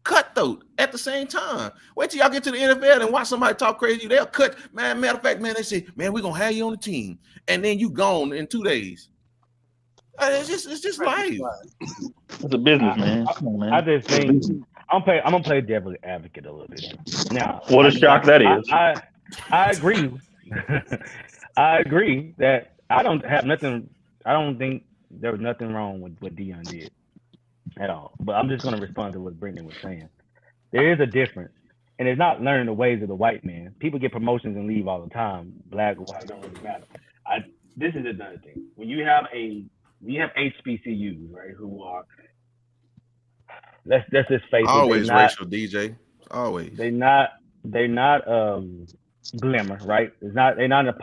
Cutthroat at the same time. Wait till y'all get to the NFL and watch somebody talk crazy. They'll cut. Man, matter of fact, man, they say, man, we're gonna have you on the team. And then you gone in 2 days. It's just life. It's a business, man. Come on, man. I just think I'm gonna play devil's advocate a little bit. Now, what a shock that is. I agree. I agree that I don't think there was nothing wrong with what Deion did at all. But I'm just gonna respond to what Brittney was saying. There is a difference, and it's not learning the ways of the white man. People get promotions and leave all the time. Black or white don't really matter. This is another thing. When you have HBCUs, right, who are let's just face it, always racial, DJ. Always. They're not glamour, right? They're not in a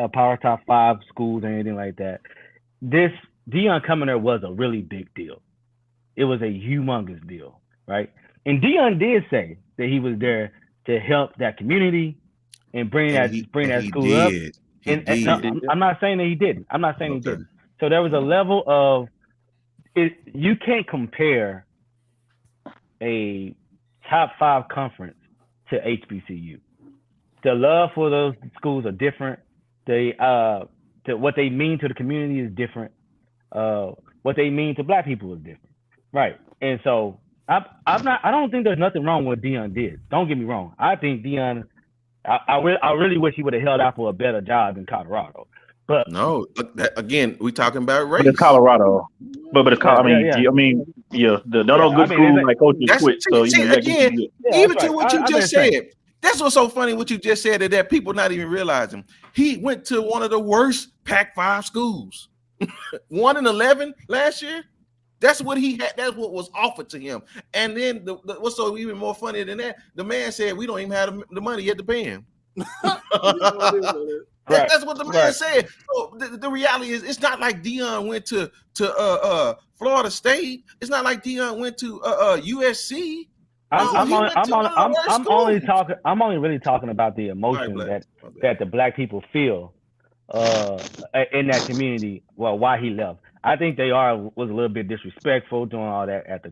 power top 5 schools or anything like that. This Deion coming there was a really big deal. It was a humongous deal, right? And Deion did say that he was there to help that community and bring that school up. I'm not saying that he didn't. I'm not saying he didn't. So there was a level of it. You can't compare a top 5 conference to HBCU. The love for those schools are different. What they mean to the community is different. What they mean to black people is different, right? And so I don't think there's nothing wrong with what Deion did. Don't get me wrong. I think Deion. I really wish he would have held out for a better job in Colorado. But no, again, we talking about race. But it's Colorado. But it's Colorado. The good schools like coaches quit. So again, even to what you just said. That's what's so funny. What you just said that people not even realizing. He went to one of the worst Pac-5 schools. 1-11 last year. That's what he had. That's what was offered to him. And then what's so even more funny than that? The man said, "We don't even have the money yet to pay him." That's what the man said. So the reality is, it's not like Deion went to Florida State. It's not like Deion went to USC. I'm only really talking about the emotion that the black people feel in that community. Well, why he left. I think was a little bit disrespectful doing all that at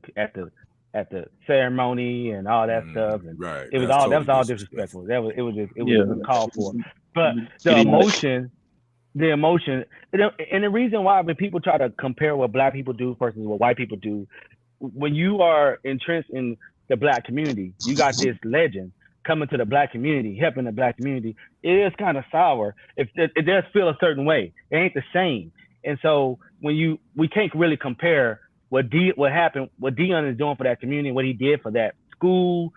the ceremony and all that stuff. And right. That was all disrespectful. It was called for. But the emotion, and the reason why when people try to compare what black people do versus what white people do, when you are entrenched in the black community, you got this legend coming to the black community, helping the black community. It is kind of sour. It does feel a certain way. It ain't the same. And so we can't really compare what happened, what Deion is doing for that community, what he did for that school,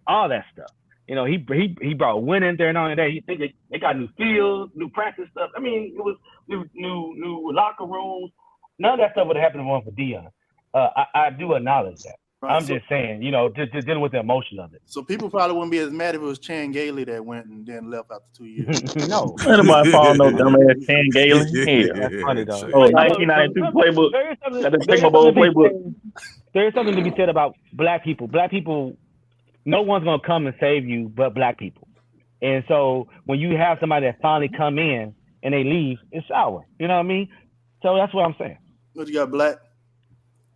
all that stuff. He brought winning there and all that. They got new fields, new practice stuff. I mean, it was new locker rooms. None of that stuff would have happened if it wasn't for Deion. I do acknowledge that. Right, I'm just saying, just dealing with the emotion of it. So people probably wouldn't be as mad if it was Chan Gailey that went and then left after 2 years. No. Anybody follow no dumbass Chan Gailey? Yeah. That's funny, though. 1992 playbook. There is something to be said about black people. Black people, no one's going to come and save you but black people. And so when you have somebody that finally come in and they leave, it's sour. You know what I mean? So that's what I'm saying. What you got, Black?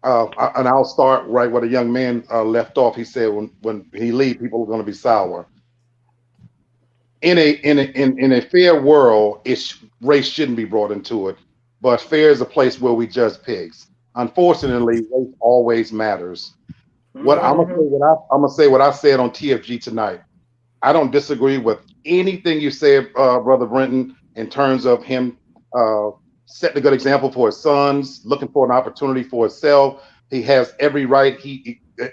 And I'll start right where the young man left off. He said when he leaves, people are going to be sour. In a fair world, race shouldn't be brought into it, but fair is a place where we judge pigs. Unfortunately, race always matters. What I'm gonna say what I said on TFG tonight. I don't disagree with anything you said, Brother Brenton, in terms of him setting a good example for his sons, looking for an opportunity for himself. He has every right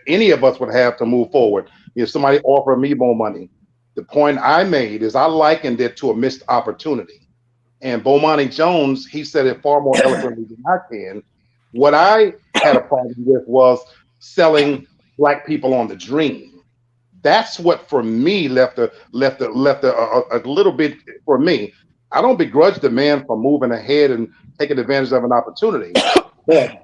any of us would have to move forward. If somebody offered me more money, the point I made is I likened it to a missed opportunity. And Bomani Jones, he said it far more eloquently than I can. What I had a problem with was selling black people on the dream. That's what for me left a little bit for me. I don't begrudge the man for moving ahead and taking advantage of an opportunity. But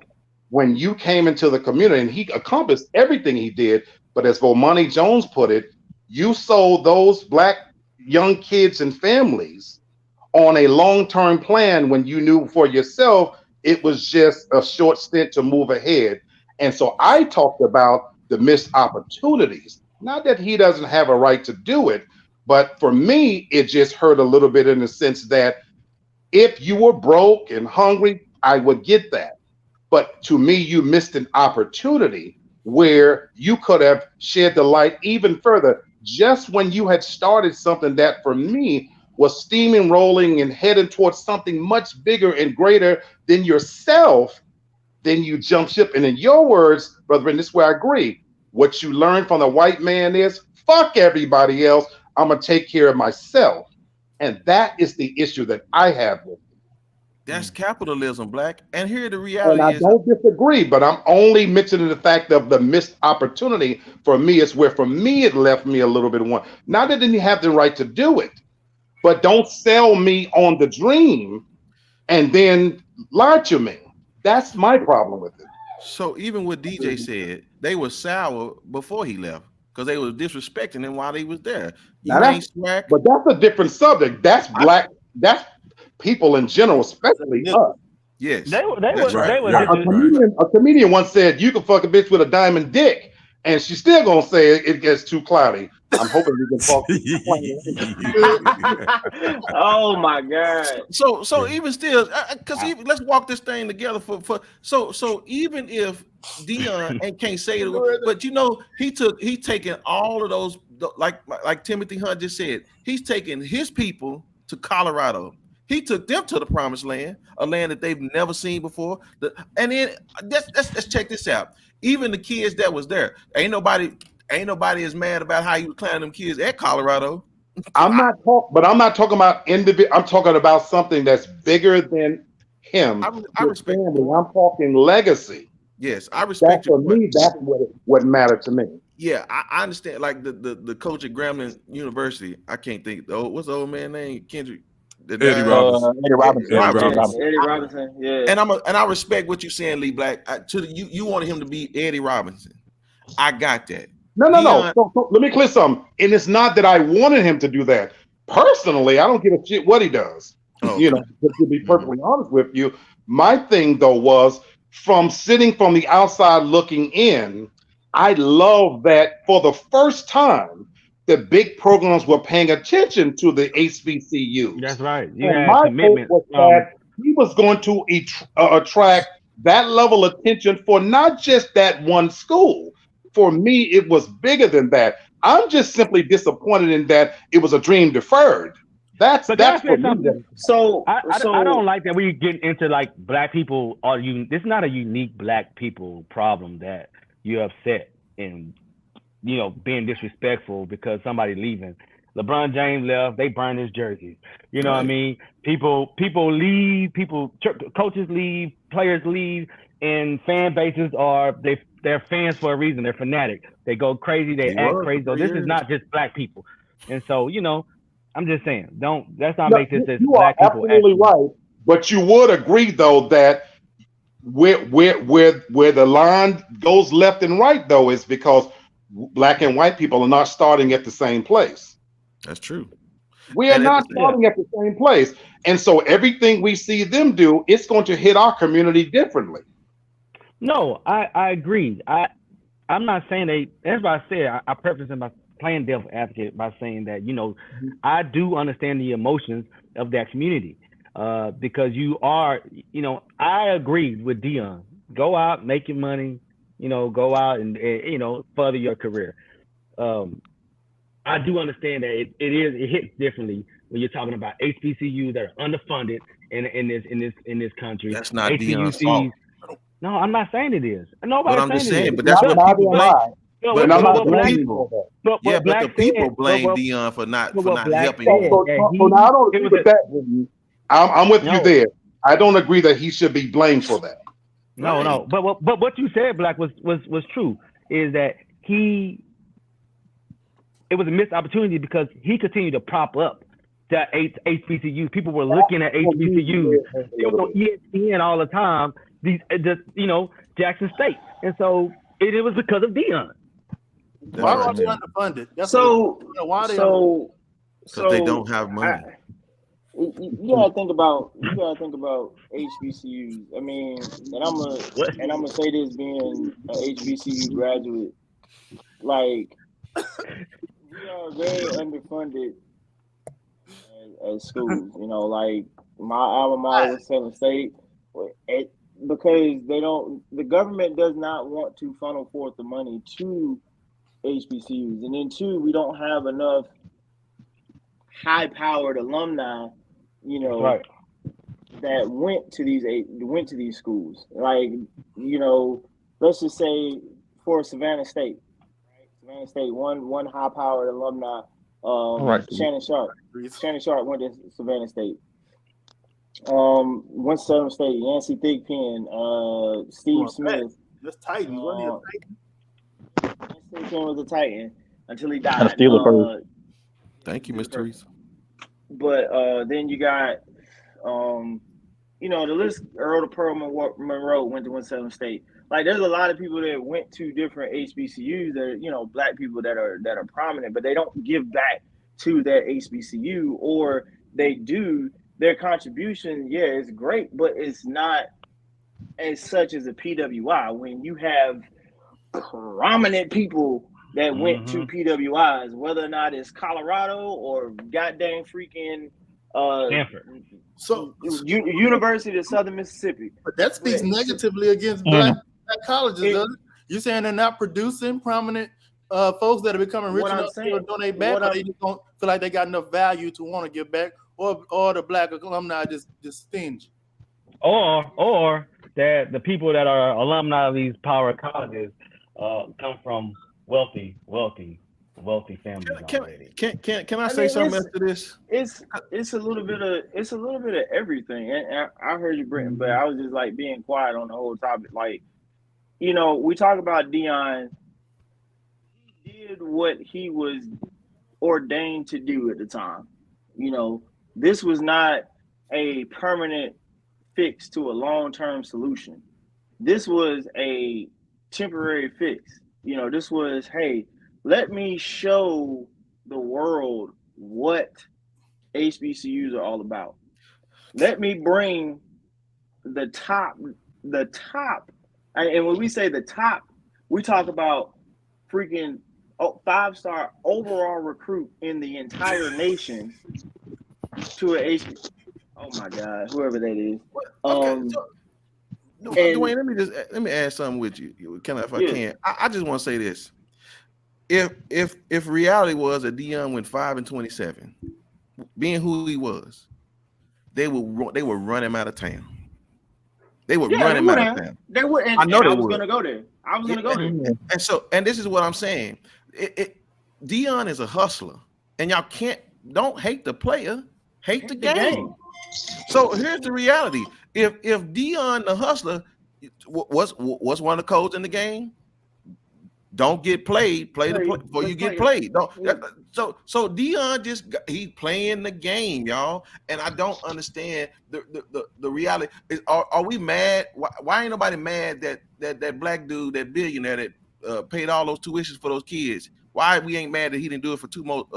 when you came into the community and he accomplished everything he did, but as Bomani Jones put it, you sold those black young kids and families on a long-term plan when you knew for yourself it was just a short stint to move ahead. And so I talked about the missed opportunities. Not that he doesn't have a right to do it, but for me, it just hurt a little bit in the sense that if you were broke and hungry, I would get that. But to me, you missed an opportunity where you could have shed the light even further just when you had started something that for me was steaming, rolling, and heading towards something much bigger and greater than yourself. Then you jump ship. And in your words, Brother Brenton, this is where I agree. What you learn from the white man is fuck everybody else. I'm going to take care of myself. And that is the issue that I have with it. That's capitalism, Black. And here the reality is. I don't disagree, but I'm only mentioning the fact of the missed opportunity for me. It's where for me it left me a little bit of one. Not that you have the right to do it, but don't sell me on the dream and then lie to me. That's my problem with it. So even what DJ said, they were sour before he left because they were disrespecting him while he was there. But that's a different subject. That's black. That's people in general, especially us. Yes, they were. A comedian once said, "You can fuck a bitch with a diamond dick, and she's still gonna say it gets too cloudy." I'm hoping we can talk. Oh my God! So even still, because let's walk this thing together so even if Deion can't say it, but you know he's taking all of those like Timothy Hunt just said, he's taking his people to Colorado. He took them to the promised land, a land that they've never seen before. And then let's check this out. Even the kids that was there, ain't nobody as mad about how you were clowning them kids at Colorado. I'm not talking about individual. I'm talking about something that's bigger than him. I respect family. I'm talking legacy. Yes, I respect. For me, that's what mattered to me. Yeah, I understand. Like the coach at Grambling University, I can't think. What's the old man name? Kendrick. Eddie Robinson. Eddie Robinson. Yeah. And I respect what you're saying, Lee Black. You wanted him to be Eddie Robinson. I got that. No. So let me clear something. And it's not that I wanted him to do that. Personally, I don't give a shit what he does. Oh, okay. You know, to be perfectly honest with you, my thing though was from sitting from the outside looking in, I love that for the first time, the big programs were paying attention to the HBCUs. That's right. And my hope was that he was going to attract that level of attention for not just that one school. For me, it was bigger than that. I'm just simply disappointed in that it was a dream deferred. That's for me. So I don't like that we get into like black people are this is not a unique black people problem that you're upset and being disrespectful because somebody leaving. LeBron James left, they burned his jerseys. You know what I mean? People leave, coaches leave, players leave, and fan bases they're fans for a reason. They're fanatic. They go crazy. They act crazy. So this is not just black people. And so, I'm just saying, let's not make this as black people. You are absolutely right. But you would agree though that where the line goes left and right though is because black and white people are not starting at the same place. That's true. We are not starting at the same place. And so everything we see them do, it's going to hit our community differently. No, I agree. I'm not saying that's what I said. I preface in my playing devil advocate by saying that, I do understand the emotions of that community because you are, I agree with Deion. Go out, make your money, go out and further your career. I do understand that it hits differently when you're talking about HBCUs that are underfunded in this country. That's not Deion's fault. No, I'm not saying it is. Nobody's I'm just saying, but that's what people blame. But the people blame Deion for not helping him. So now I don't agree with that. I'm with you there. I don't agree that he should be blamed for that. No. But what you said, Black, was true. Is that it was a missed opportunity because he continued to prop up that HBCUs. People were looking at HBCUs. It was on ESPN all the time. Jackson State, and so it was because of Deion. Why are they underfunded? Because they don't have money. You gotta think about HBCUs. I mean, and I'm gonna say this, being an HBCU graduate, like we are very underfunded as schools. Like my alma mater, Southern State, because the government does not want to funnel forth the money to HBCUs, and then two, we don't have enough high-powered alumni, right, that went to these schools. Like, let's just say for Savannah State, right? Savannah State, one high-powered alumni, Shannon Sharp. Shannon Sharp went to Savannah State. Went to Southern State. Yancey Thigpen, Steve Smith. That's Titan. Yancey Thigpen was a Titan until he died. Thank you, Miss Teresa. But then you got, the list. Earl to Pearl Monroe went to Southern State. Like, there's a lot of people that went to different HBCUs that are, black people that are prominent, but they don't give back to that HBCU, or they do. Their contribution, is great, but it's not as such as a PWI. When you have prominent people that went to PWIs, whether or not it's Colorado or goddamn freaking Stanford. So University of Southern Mississippi. But that speaks negatively against black colleges, doesn't it? You're saying they're not producing prominent folks that are becoming rich enough to donate back, or they just don't feel like they got enough value to want to give back, or the black alumni just stingy. Or that the people that are alumni of these power colleges come from wealthy families. Can I say something else to this? It's a little bit of everything. And I heard you, Brenton, but I was just like being quiet on the whole topic. Like, we talk about Deion. He did what he was ordained to do at the time. This was not a permanent fix to a long-term solution. This was a temporary fix. This was, hey, let me show the world what HBCUs are all about. Let me bring the top. And when we say the top, we talk about freaking 5-star overall recruit in the entire nation to an HBCU. Oh my God, whoever that is. Dwayne, let me add something with you. If I can. I just want to say this. If reality was that Deion went 5-27, being who he was, they would run him out of town. They would run him out of town. They would. I was going to go there. And this is what I'm saying. Deion is a hustler, and y'all don't hate the player, hate the game. So here's the reality: if Deion the hustler was one of the codes in the game, don't get played. Play before you get played. So Deion he playing the game, y'all. And I don't understand the reality. Are we mad? Why ain't nobody mad that black dude, that billionaire that paid all those tuitions for those kids? Why we ain't mad that he didn't do it for two more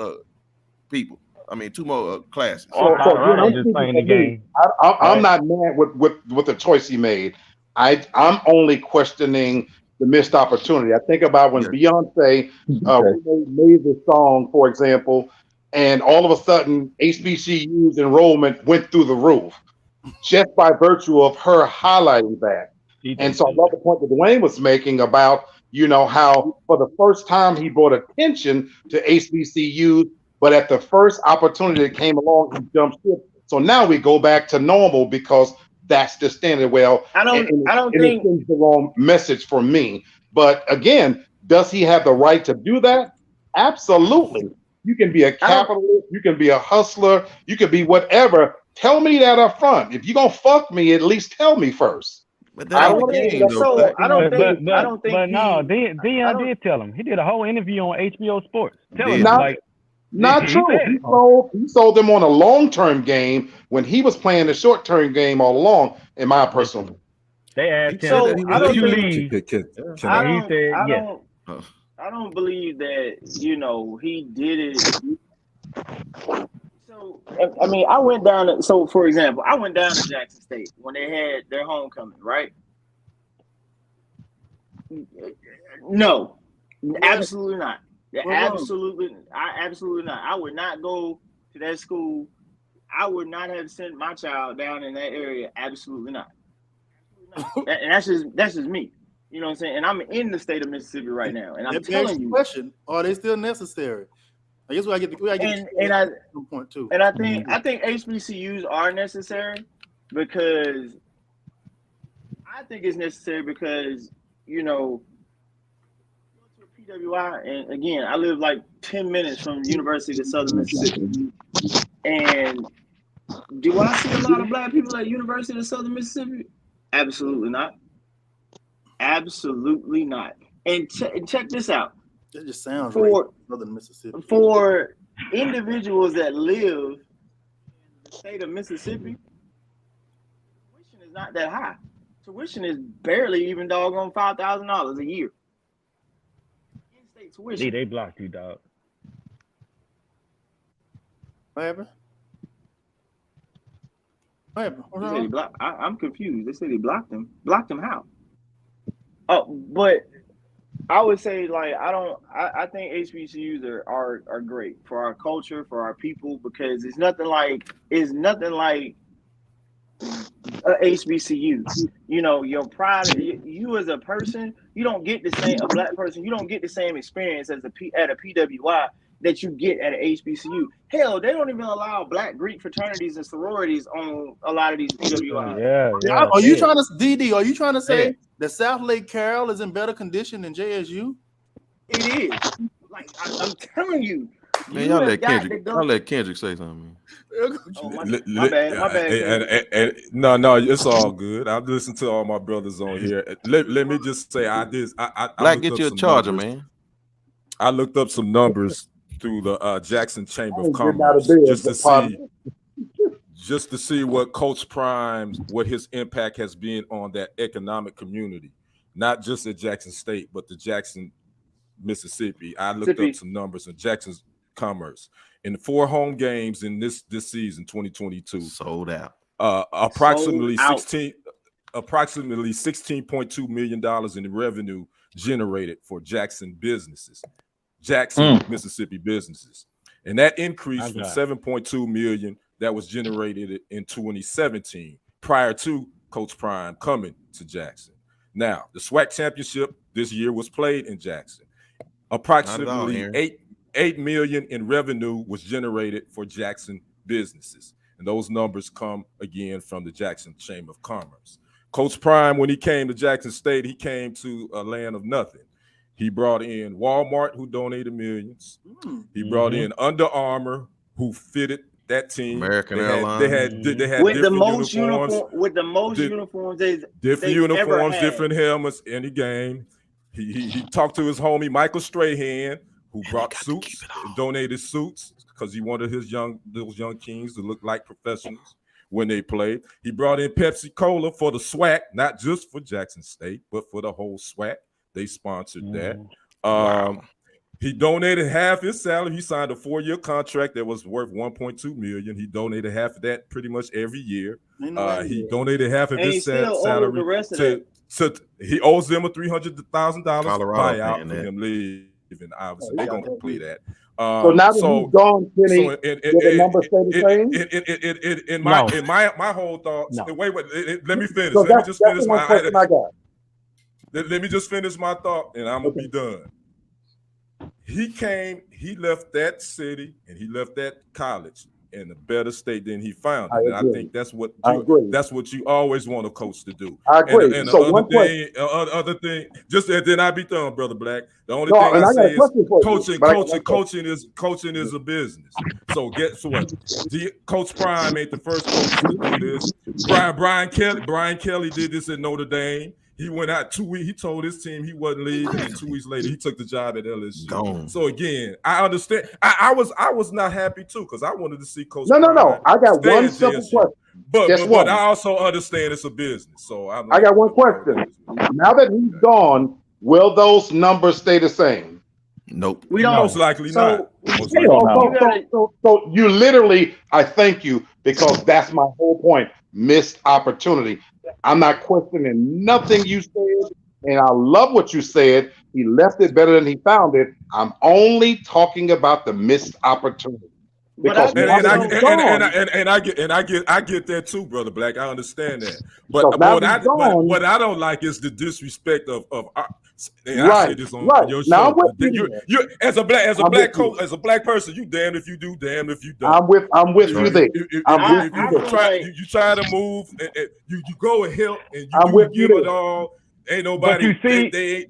people? I mean, two more classes. I'm just playing the game. I'm not mad with the choice he made. I'm only questioning the missed opportunity. I think about when Beyonce made this song, for example, and all of a sudden HBCU's enrollment went through the roof just by virtue of her highlighting that. And so I love the point that Dwayne was making about, how for the first time he brought attention to HBCUs, but at the first opportunity that came along, he jumped ship. So now we go back to normal because that's the standard. Well, I don't think it's the wrong message for me. But again, does he have the right to do that? Absolutely. You can be a capitalist, you can be a hustler, you can be whatever. Tell me that up front. If you're gonna fuck me, at least tell me first. But Deion did tell him. He did a whole interview on HBO Sports. Tell him, Not true. He sold them on a long-term game when he was playing the short-term game all along, in my personal opinion. They asked him, So I don't you think leave? I don't believe that, you know, he did it. So I mean, I went down. So for example, I went down to Jackson State when they had their homecoming, right? No, absolutely not. Absolutely not. I would not go to that school. I would not have sent my child down in that area. Absolutely not. And that's just me. You know what I'm saying? And I'm in the state of Mississippi right now, and I'm telling you, question: are they still necessary? I guess we gotta get some point too. And I think HBCUs are necessary because I think it's necessary because, you know, PWI, and again, I live like 10 minutes from University of Southern Mississippi. And do I see a lot of black people at University of Southern Mississippi? Absolutely not. Absolutely not. And check this out. That just sounds for Southern Mississippi. For individuals that live in the state of Mississippi, tuition is not that high. Tuition is barely even doggone $5,000 a year. In-state tuition. They blocked you, dog. What happened? I'm confused. They said they blocked him. Blocked him how? Oh, but I would say, like, I think HBCUs are great for our culture, for our people, because it's nothing like a HBCU. You know, your pride, you as a person, you don't get the same, a black person, you don't get the same experience at a PWI that you get at an HBCU. Hell, they don't even allow black Greek fraternities and sororities on a lot of these PWIs. Yeah. Are you trying to, DD, are you trying to say that South Lake Carroll is in better condition than JSU? It is. Like, I'm telling you. Man, y'all let Kendrick say something. My bad. No, it's all good. I've listened to all my brothers on here. Let me just say, Black, get you a charger, man. I looked up some numbers through the Jackson Chamber of Commerce just to see what Coach Prime, what his impact has been on that economic community, not just at Jackson State, but the Jackson, Mississippi. I looked up some numbers on Jackson's commerce in the 4 home games in this season, 2022. Sold out. Approximately $16.2 million in revenue generated for Jackson businesses. Mississippi businesses, and that increased from 7.2 million that was generated in 2017 prior to Coach Prime coming to Jackson. Now, the SWAC championship this year was played in Jackson. Approximately 8 million in revenue was generated for Jackson businesses, and those numbers come again from the Jackson Chamber of Commerce. Coach Prime, when he came to Jackson State, he came to a land of nothing. He brought in Walmart, who donated millions. He brought in Under Armour, who fitted that team. American Airlines. They had with different the most uniforms. With the most uniforms, different uniforms, different helmets, any game. He talked to his homie Michael Strahan, who brought suits and donated suits because he wanted those young kings to look like professionals when they played. He brought in Pepsi Cola for the SWAC, not just for Jackson State, but for the whole SWAC. They sponsored that. He donated half his salary. He signed a 4-year contract that was worth $1.2 million. He donated half of that pretty much every year. He donated half of his salary he owes them a $300,000 buyout for him leaving. Obviously, they're gonna complete that. So now that he's gone, Kenny, the number stay the same? In my whole thoughts. Wait, let me finish. Let me just finish Let me just finish my thought, and I'm gonna be done. He left that city and he left that college in a better state than he found it. And I think that's what you always want a coach to do. I agree. And so other thing, just then I be done, Brother Black. The only thing I say is coaching is a business. So guess what? Coach Prime ain't the first coach to do this. Brian Kelly did this at Notre Dame. He went out 2 weeks. He told his team he wasn't leaving, and 2 weeks later he took the job at LSU. Gone. So again, I understand. I was not happy too because I wanted to see Coach. No. I got one simple question. But I also understand it's a business. So I got one question. Now that he's gone, will those numbers stay the same? Nope. We don't. Most likely not. So you literally, I thank you because that's my whole point. Missed opportunity. I'm not questioning nothing you said, and I love what you said. He left it better than he found it. I'm only talking about the missed opportunity. Because I get that too, Brother Black. I understand that. But what I don't like is the disrespect of I say this on your show. You as a black coach, as a black person, you damned if you do, damned if you don't. I'm with you there. If you try to move, you go and help, and you give it all. Ain't nobody. But you see, the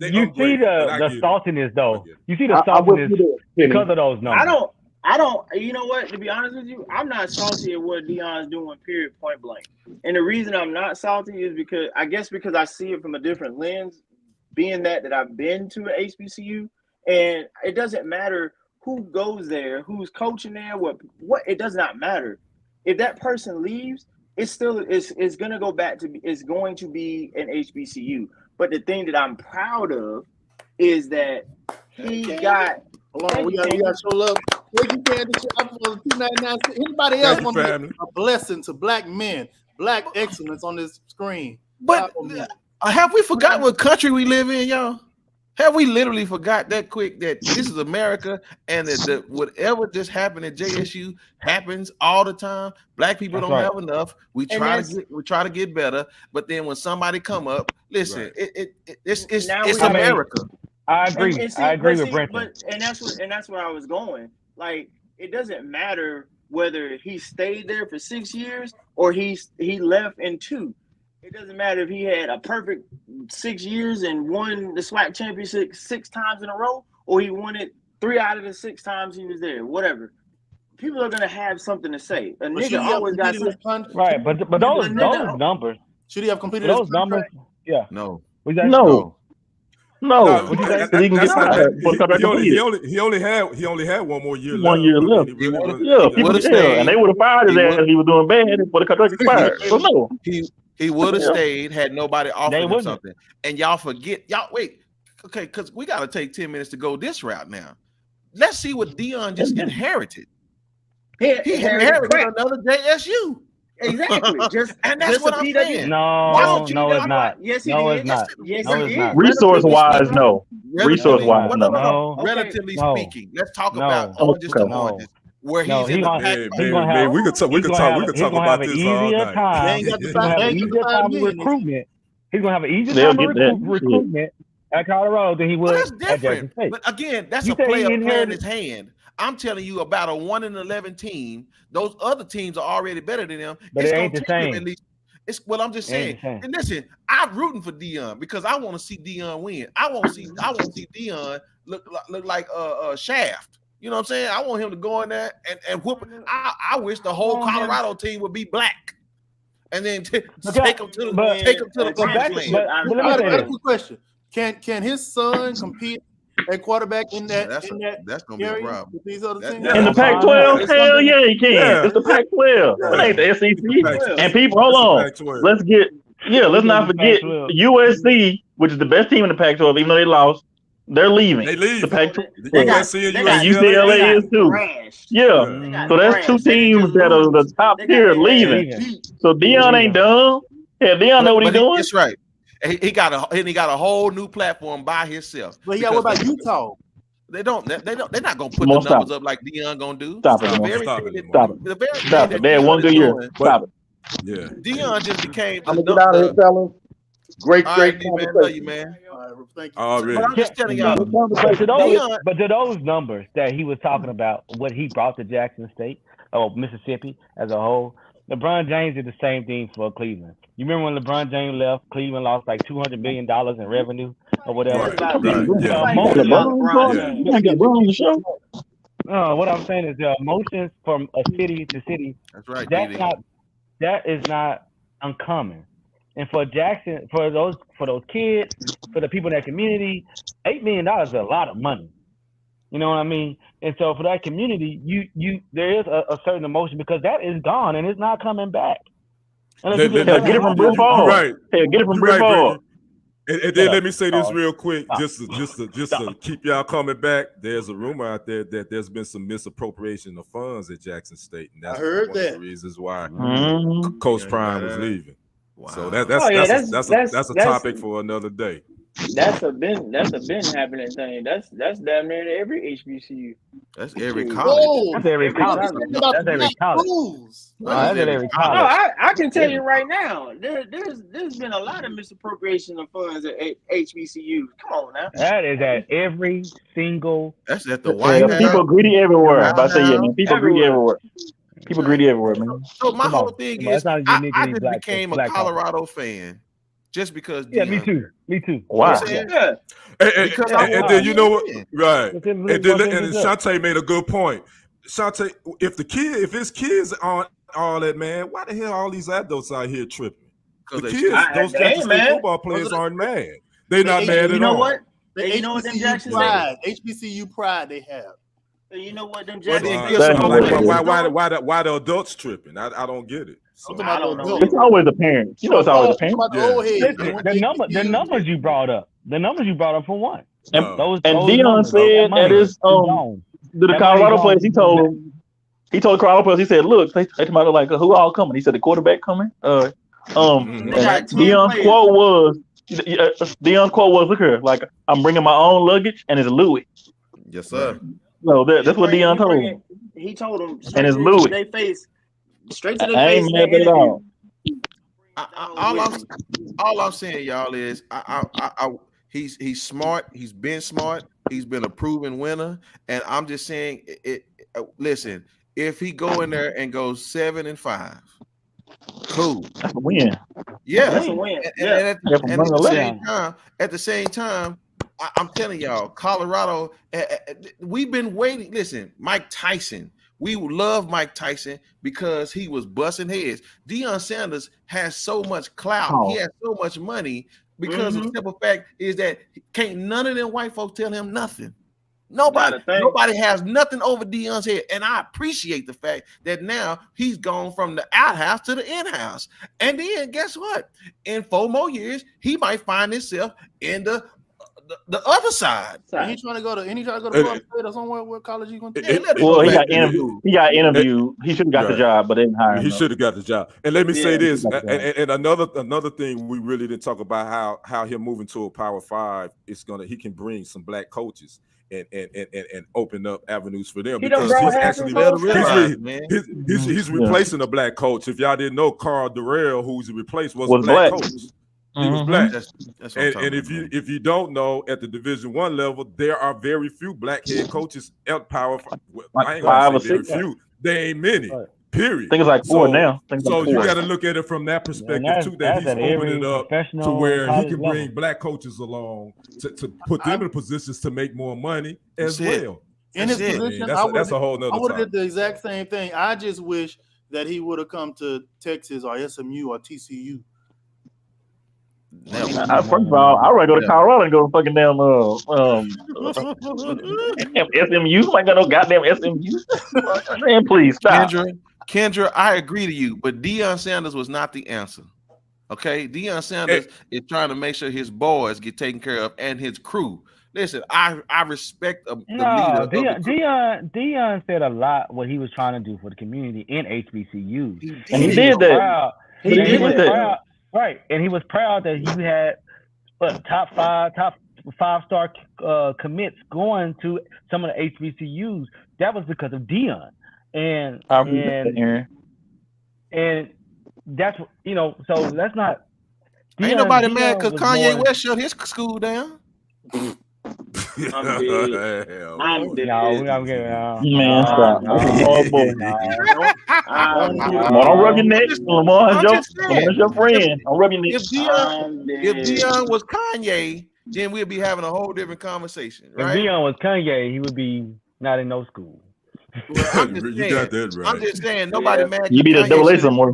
saltiness though. You see the saltiness because of those numbers. I don't, you know what, to be honest with you, I'm not salty at what Deion's doing, period, point blank. And the reason I'm not salty is because I see it from a different lens, being that I've been to an HBCU, and it doesn't matter who goes there, who's coaching there, what it does not matter. If that person leaves, it's going to go back to, it's going to be an HBCU. But the thing that I'm proud of is that he got. Hold on, we got to show love. Thank you, Candace. I'm for the 299. Anybody else want to be a blessing to black men, black excellence on this screen? But have we forgotten what country we live in, y'all? Have we literally forgot that quick that this is America and that whatever just happened at JSU happens all the time? Black people don't have enough. We try to get better, but then when somebody come up, listen, it's America. I agree. I agree with Brenton. And that's where I was going. Like, it doesn't matter whether he stayed there for 6 years or he left in 2. It doesn't matter if he had a perfect 6 years and won the SWAC championship 6 times in a row, or he won it 3 out of the 6 times he was there. Whatever. People are gonna have something to say. A nigga always got something. Right, but those numbers. Should he have completed those numbers? Yeah. No. No, he can get fired. He only had 1 more year left. 1 year left. And they would have fired his ass if he was doing bad before the contract expired. So no, he would have stayed had nobody offered him something. And y'all forget, wait, okay, because we got to take 10 minutes to go this route now. Let's see what Deion just inherited. He inherited another JSU. Exactly. And that's what I'm saying. No, it's not. Yes, he did. It's not. Yes, he did. Resource-wise, no. Resource-wise, no. Relatively speaking, let's talk about just the oranges. Where he's in the pack. We could talk about this all night. He's gonna have an easier time with recruitment. He's gonna have an easier time with recruitment at Colorado than he would at Jackson State. But again, that's a player playing his hand. I'm telling you about a 1-11 team. Those other teams are already better than them. But it ain't the same. I'm just saying. And listen, I'm rooting for Deion because I want to see Deion win. I want to see Deion look like Shaft. You know what I'm saying? I want him to go in there and whoop. I wish the whole Colorado team would be black, and then take them to the promised land. I got a quick question. Can his son compete at quarterback in that? That's gonna be a problem. With these other teams? In the Pac-12, hell yeah, he can. Yeah. It's the Pac-12. It ain't the SEC. And people, hold on. Let's not forget USC, which is the best team in the Pac-12, even though they lost. They're leaving. They leave. The Pac-12. And UCLA is too. Yeah. So that's 2 teams that are the top tier leaving. So Deion ain't done. Yeah, Deion know what he's doing. That's right. He got a whole new platform by himself. But yeah, what about Utah? They're not gonna put the numbers up like Deion gonna do. Stop it. They had 1 good year. Stop it. Yeah. Deion just became. I'm gonna get out of here, fellas. Great conversation. Love you, man. Thank you. But I'm just telling y'all. But to those numbers that he was talking about, what he brought to Jackson State or Mississippi as a whole, LeBron James did the same thing for Cleveland. You remember when LeBron James left, Cleveland lost like $200 million in revenue or whatever. What I'm saying is the emotions from a city to city. That's right. That is not uncommon. And for Jackson, for those kids, for the people in that community, $8 million is a lot of money. You know what I mean? And so for that community, there is a certain emotion because that is gone and it's not coming back. Get it from Brett Favre. Right. Hey, get it from Brett Right, Favre. And then let me say this real quick, just to keep y'all coming back. There's a rumor out there that there's been some misappropriation of funds at Jackson State, and that's one of the reasons why Coach Prime was leaving. Wow. So that's a topic for another day. That's a been happening thing. That's damn near every HBCU. That's every college. That's every college. That's every college. That's every college. No, I can tell you right now, there's been a lot of misappropriation of funds at HBCUs. Come on now. That is at every single. That's at the White House. People greedy everywhere. I say man. People greedy everywhere. People greedy everywhere, man. So my whole thing is, I just became a Colorado fan. Just because, yeah, me too. Wow. Yeah. And then you know what? Right. And Shante made a good point. Shante, if his kids aren't all that, man, why the hell all these adults out here tripping? The kids, those Jackson State football players aren't mad. They're not mad at all. You know what? The HBCU pride they have. You know what? Them why the adults tripping? I don't get it. So, it's always the parents. You know, it's always the parents. The numbers you brought up. The numbers you brought up for one. And Deion said at his the Colorado players, he told the Colorado players, he said, look, they might look like who all coming. He said the quarterback coming. Deion's quote was, look here, like I'm bringing my own luggage and it's Louis. Yes, sir. No, that's what Deion told him. He told him, and it's Louis. They face straight to the I face. Ain't mad at all. All I'm saying, y'all, is he's smart. He's been smart. He's been a proven winner, and I'm just saying, listen, if he go in there and goes 7-5, cool. That's a win. Yeah, that's a win. And at the same time, I'm telling y'all, Colorado, we've been waiting. Listen, Mike Tyson. We love Mike Tyson because he was busting heads. Deion Sanders has so much clout. He has so much money because the simple fact is that can't none of them white folks tell him nothing. Nobody has nothing over Deion's head. And I appreciate the fact that now he's gone from the outhouse to the in-house. And then guess what? In 4 more years, he might find himself in the other side. He trying to go to Florida State or somewhere. What college he going to? Well, he got interviewed. He should have got the job, but they didn't hire him. He should have got the job. And let me say this, and another thing we really didn't talk about how him moving to a Power 5 he can bring some black coaches and open up avenues for them because he's replacing a black coach. If y'all didn't know, Carl Durrell, who he replaced, was a black coach. He was black. That's and if you don't know, at the Division I level, there are very few black head coaches at Power 5. I ain't gonna say very few. There ain't many. Period. I think it's like 4 now. You got to look at it from that perspective too. That he's opening it up to where he can bring black coaches along to put them in positions to make more money as well. In his position, that's a whole nother. I would have did the exact same thing. I just wish that he would have come to Texas or SMU or TCU. First of all, I'd rather go to Colorado and go to fucking damn SMU. I ain't got no goddamn SMU. Man, please stop. Kendra, I agree to you, but Deion Sanders was not the answer. Okay, Deion Sanders is trying to make sure his boys get taken care of and his crew. Listen, I respect the leader. Deion said a lot what he was trying to do for the community in HBCUs. He did that. He did that. Right, and he was proud that he had top 5-star commits going to some of the HBCUs. That was because of Deion, and that's so that's not. Deion, ain't nobody mad because Kanye West shut his school down. I'm dead. I'm getting man, stop. Oh boy. Don't rub your neck. Lamar's your friend. Don't rub your neck. If Deion was Kanye, then we'd be having a whole different conversation, right? If Deion was Kanye, he would be not in no school. Well, you got that right. I'm just saying, nobody mad. You be the double A somewhere.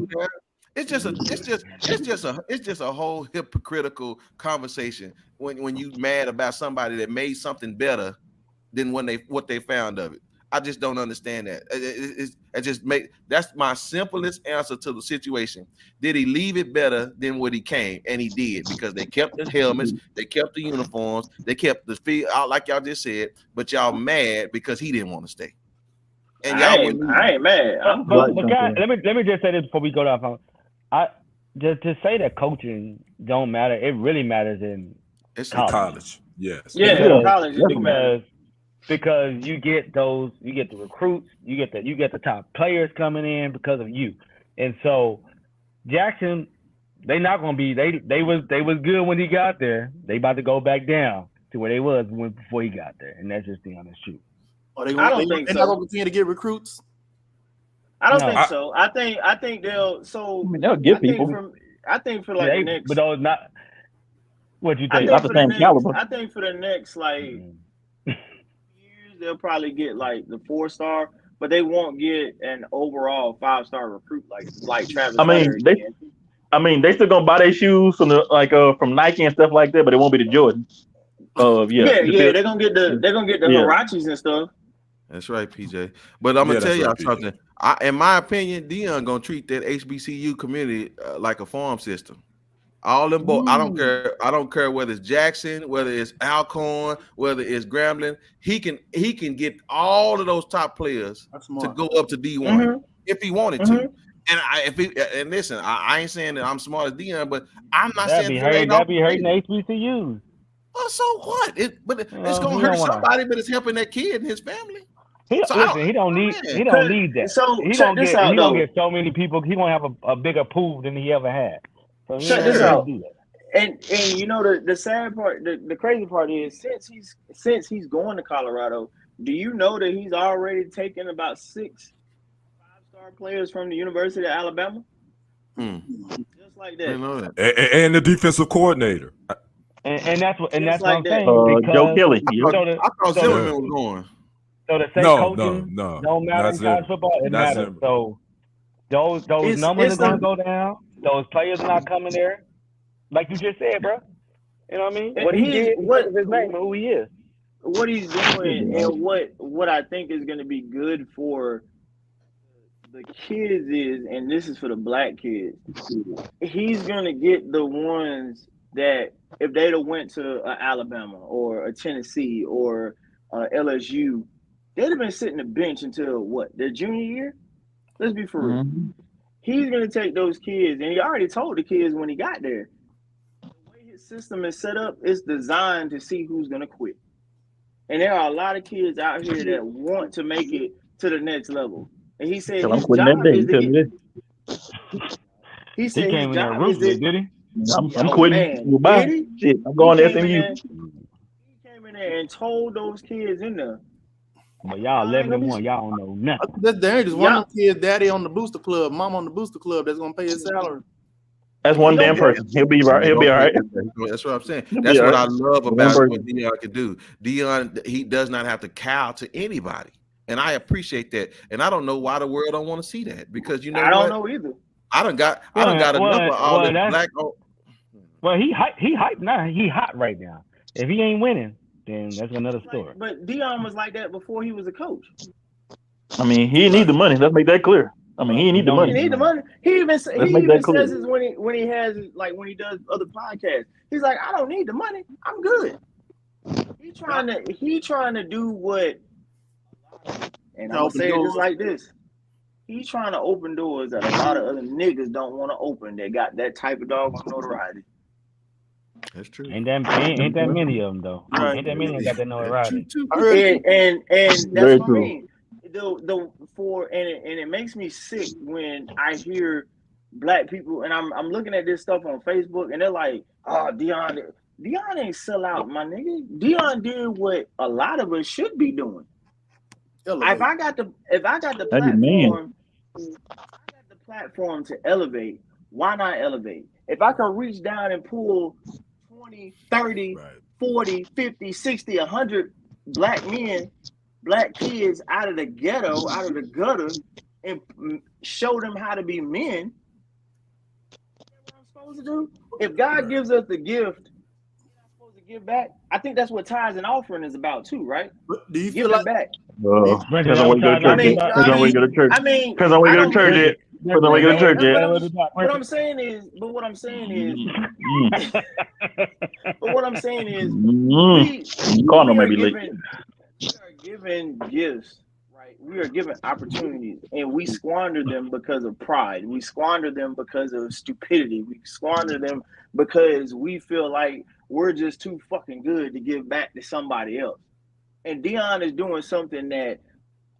It's just a whole hypocritical conversation when you mad about somebody that made something better than what they found of it. I just don't understand that. That's my simplest answer to the situation. Did he leave it better than what he came? And he did, because they kept the helmets, they kept the uniforms, they kept the feet out, like y'all just said. But y'all mad because he didn't want to stay. And I ain't mad. But guys, let me just say this before we go down. To say that coaching don't matter, it really matters in college. Yes. Yeah, college. Because you get the recruits, you get the top players coming in because of you. And so Jackson, they not gonna be they was good when he got there. They about to go back down to where they was before he got there, and that's just the honest truth. They're not gonna continue to get recruits. I don't think so. I think they'll. So they'll get people. I think for like the next, but those not. What you think? Not the same caliber. I think for the next years they'll probably get like the 4-star, but they won't get an overall 5-star recruit like Travis. They still gonna buy their shoes from from Nike and stuff like that, but it won't be the Jordans. They're gonna get the Huaraches and stuff. That's right, PJ. But I'm gonna tell y'all something. In my opinion, Deion gonna treat that HBCU community like a farm system. All them boys. I don't care whether it's Jackson, whether it's Alcorn, whether it's Grambling. He can get all of those top players to go up to D1 if he wanted to. And listen, I ain't saying that I'm smart as Deion, but I'm not saying that'd be hurting HBCUs. Well, so what? It's gonna hurt somebody, but it's helping that kid and his family. He don't need that. So he don't get so many people. He won't have a bigger pool than he ever had. So check this out. And you know the sad part, the crazy part is since he's going to Colorado, do you know that he's already taken about 6 5-star players from the University of Alabama? Just like that. I know that. And the defensive coordinator. And that's what I'm saying. Joe Kelly. I thought Zimmerman was going. So the same coaching don't matter in college football. It matters. So those numbers are gonna go down. Those players are not coming there, like you just said, bro. You know what I mean? What he did, what is his name, and who he is, what he's doing, and what I think is going to be good for the kids is, and this is for the black kids. He's going to get the ones that if they'd have went to Alabama or a Tennessee or LSU, they'd have been sitting the bench until their junior year. Let's be for real. He's going to take those kids, and he already told the kids when he got there, the way his system is set up, it's designed to see who's going to quit. And there are a lot of kids out here that want to make it to the next level. And he said his job is to get... He said he came his job is to... Did he? I'm quitting. Bye. Shit, I'm going to SMU. He came in there and told those kids in there, but y'all 11-1, y'all don't know nothing. That's dangerous. One of the kids, daddy on the booster club, mom on the booster club, that's gonna pay his salary. That's one damn person. He'll be right. He'll be all right. That's what I'm saying. That's what I love about what Deion can do. Deion, he does not have to cow to anybody, and I appreciate that. And I don't know why the world don't want to see that, because you know I don't know either. I done got enough of all this black. Well, he hyped now. He hot right now. If he ain't winning, then that's another story. But Deion was like that before he was a coach. I mean, he didn't need the money. Let's make that clear. I mean, he didn't need the money. He need the money. He even says this when he has, like, when he does other podcasts. He's like, I don't need the money. I'm good. He trying to do what, and I'll say it just like this. He's trying to open doors that a lot of other niggas don't want to open. That got that type of dog on notoriety. That's true. Ain't that many of them though? Right. Ain't that many of them got that notoriety? And that's what I mean. And it makes me sick when I hear black people, and I'm looking at this stuff on Facebook, and they're like, "Oh, Deion ain't sell out, my nigga. Deion did what a lot of us should be doing. If I got the platform to elevate, why not elevate? If I can reach down and pull 20, 30, 40, 50, 60, 100 black men, black kids out of the ghetto, out of the gutter, and show them how to be men, supposed to do? If God gives us the gift, we're not supposed to give back. I think that's what tithes and offering is about too, right? But do you feel Giving like back. Depends on where you go to church. Depends on where you go to church. Depends on where you go to church. Depends on where you go to church. What I'm saying is, we are given gifts, right? We are given opportunities, and we squander them because of pride. We squander them because of stupidity. We squander them because we feel like we're just too fucking good to give back to somebody else. And Deion is doing something that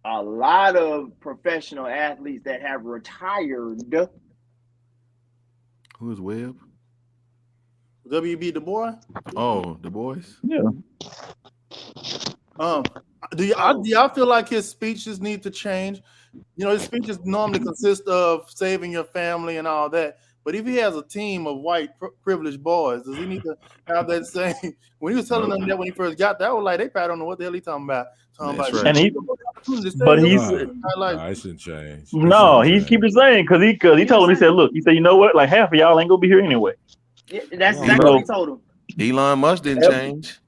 a lot of professional athletes that have retired. Who's Webb? WB Du Bois? Oh, the boys. Yeah. Do y'all feel like his speeches need to change? You know, his speeches normally consist of saving your family and all that. But if he has a team of white privileged boys, does he need to have that same? When he was telling them that when he first got there, I was like, they probably don't know what the hell he's talking about. That's right. And he shouldn't change. No, he keep it saying because he told him, he said, look, he said, you know what? Like half of y'all ain't gonna be here anyway. Yeah, that's exactly what he told him. Elon Musk didn't change.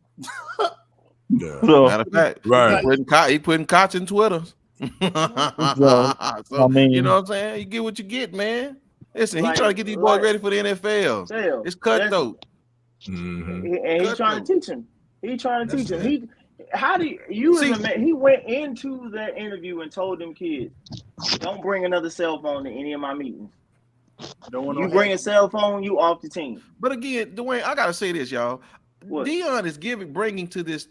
Yeah. So, matter of fact, right. He putting Koch in Twitter. So, I mean, you know what I'm saying? You get what you get, man. Listen, Like, he trying to get these boys ready for the NFL. It's cutthroat. Mm-hmm. And he's trying to teach him. He's trying to teach him. He went into that interview and told them kids, don't bring another cell phone to any of my meetings. You bring a cell phone, you off the team. But again, Dwayne, I gotta say this, y'all. What? Deion is bringing to this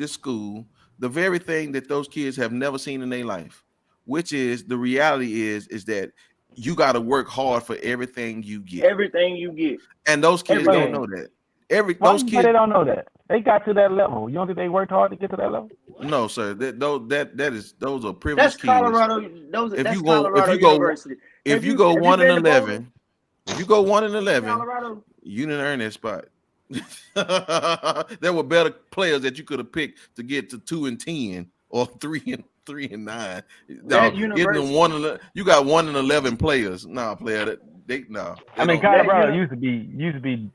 school the very thing that those kids have never seen in their life, which is the reality is that you got to work hard for everything you get. Everything you get. And those kids don't know that. Those kids, they don't know that. They got to that level. You don't think they worked hard to get to that level? No, sir. Those are privileged That's kids. Colorado. University. If you go 1-11, you didn't earn that spot. There were better players that you could have picked to get to 2-10 or 3-9. No, getting them 1-11, you got 1-11 players. Nah, player, I mean, Colorado used to be,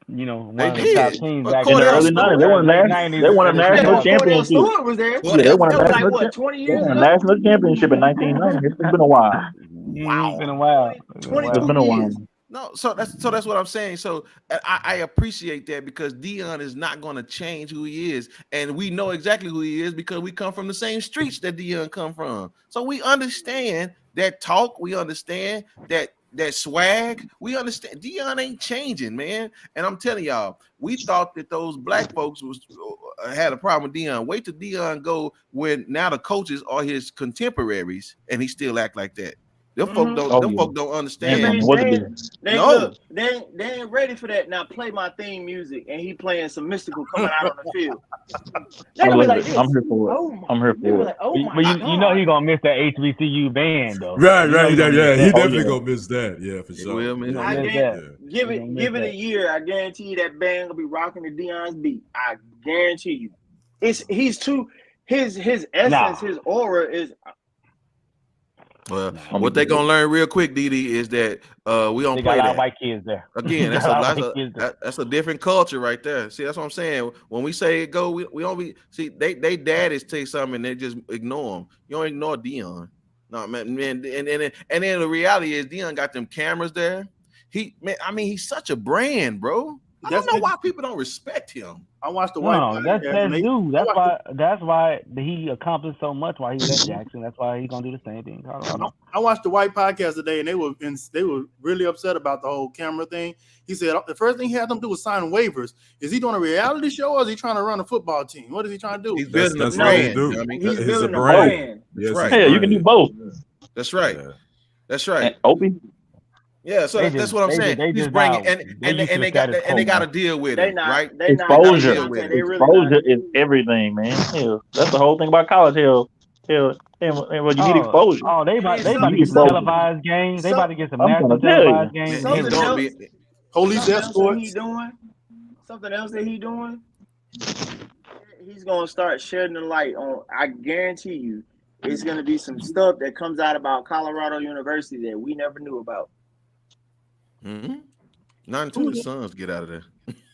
you know, one of the top teams back in the early 90s. They won a national championship. Stewart was there. Yeah, they won a national 20 years ago? National championship in 1990. It's been a while. Wow, it's been a while. It's been a while. No, so that's what I'm saying. So I appreciate that because Deion is not going to change who he is, and we know exactly who he is because we come from the same streets that Deion come from. So we understand that talk. We understand that swag. We understand Deion ain't changing, man. And I'm telling y'all, we thought that those black folks had a problem with Deion. Wait till Deion go when now the coaches are his contemporaries, and he still act like that. Them folk don't understand. They ain't ready for that. Now play my theme music, and he playing some mystical coming out on the field. I'm here for it. I'm here for it. But you know he gonna miss that HBCU band though. Right. Yeah. He definitely gonna miss that. Yeah, for sure. Give it a year. I guarantee you that band gonna be rocking the Deion's beat. I guarantee you. He's too his essence, his aura is. Well, what they gonna learn real quick, DD, is that we don't play that. White kids there Again. That's a different culture right there. See, that's what I'm saying. When we say it go, we don't be. See, they daddies say something and they just ignore them. You don't ignore Deion. No, man, and then the reality is Deion got them cameras there. He's such a brand, bro. I don't know why people don't respect him. I watched the white. That's dude. That's why he accomplished so much while he was at Jackson. That's why he's gonna do the same thing. I watched the white podcast today, and they were really upset about the whole camera thing. He said the first thing he had them do was sign waivers. Is he doing a reality show or is he trying to run a football team? What is he trying to do? He's building a brand. He's building a brand. That's right. Yeah, you can do both. That's right. Yeah. That's right. Opie. Yeah, so that's what I'm saying. He's bringing and they got to deal with it, right? Exposure is everything, man. Hell, that's the whole thing about college. Hell, and you need exposure. Oh, they about to get some televised games. They about to get some national televised games. Police escorts. Something else that he doing. He's gonna start shedding the light on. I guarantee you, it's gonna be some stuff that comes out about Colorado University that we never knew about. Mm-hmm. Not until the Suns get out of there.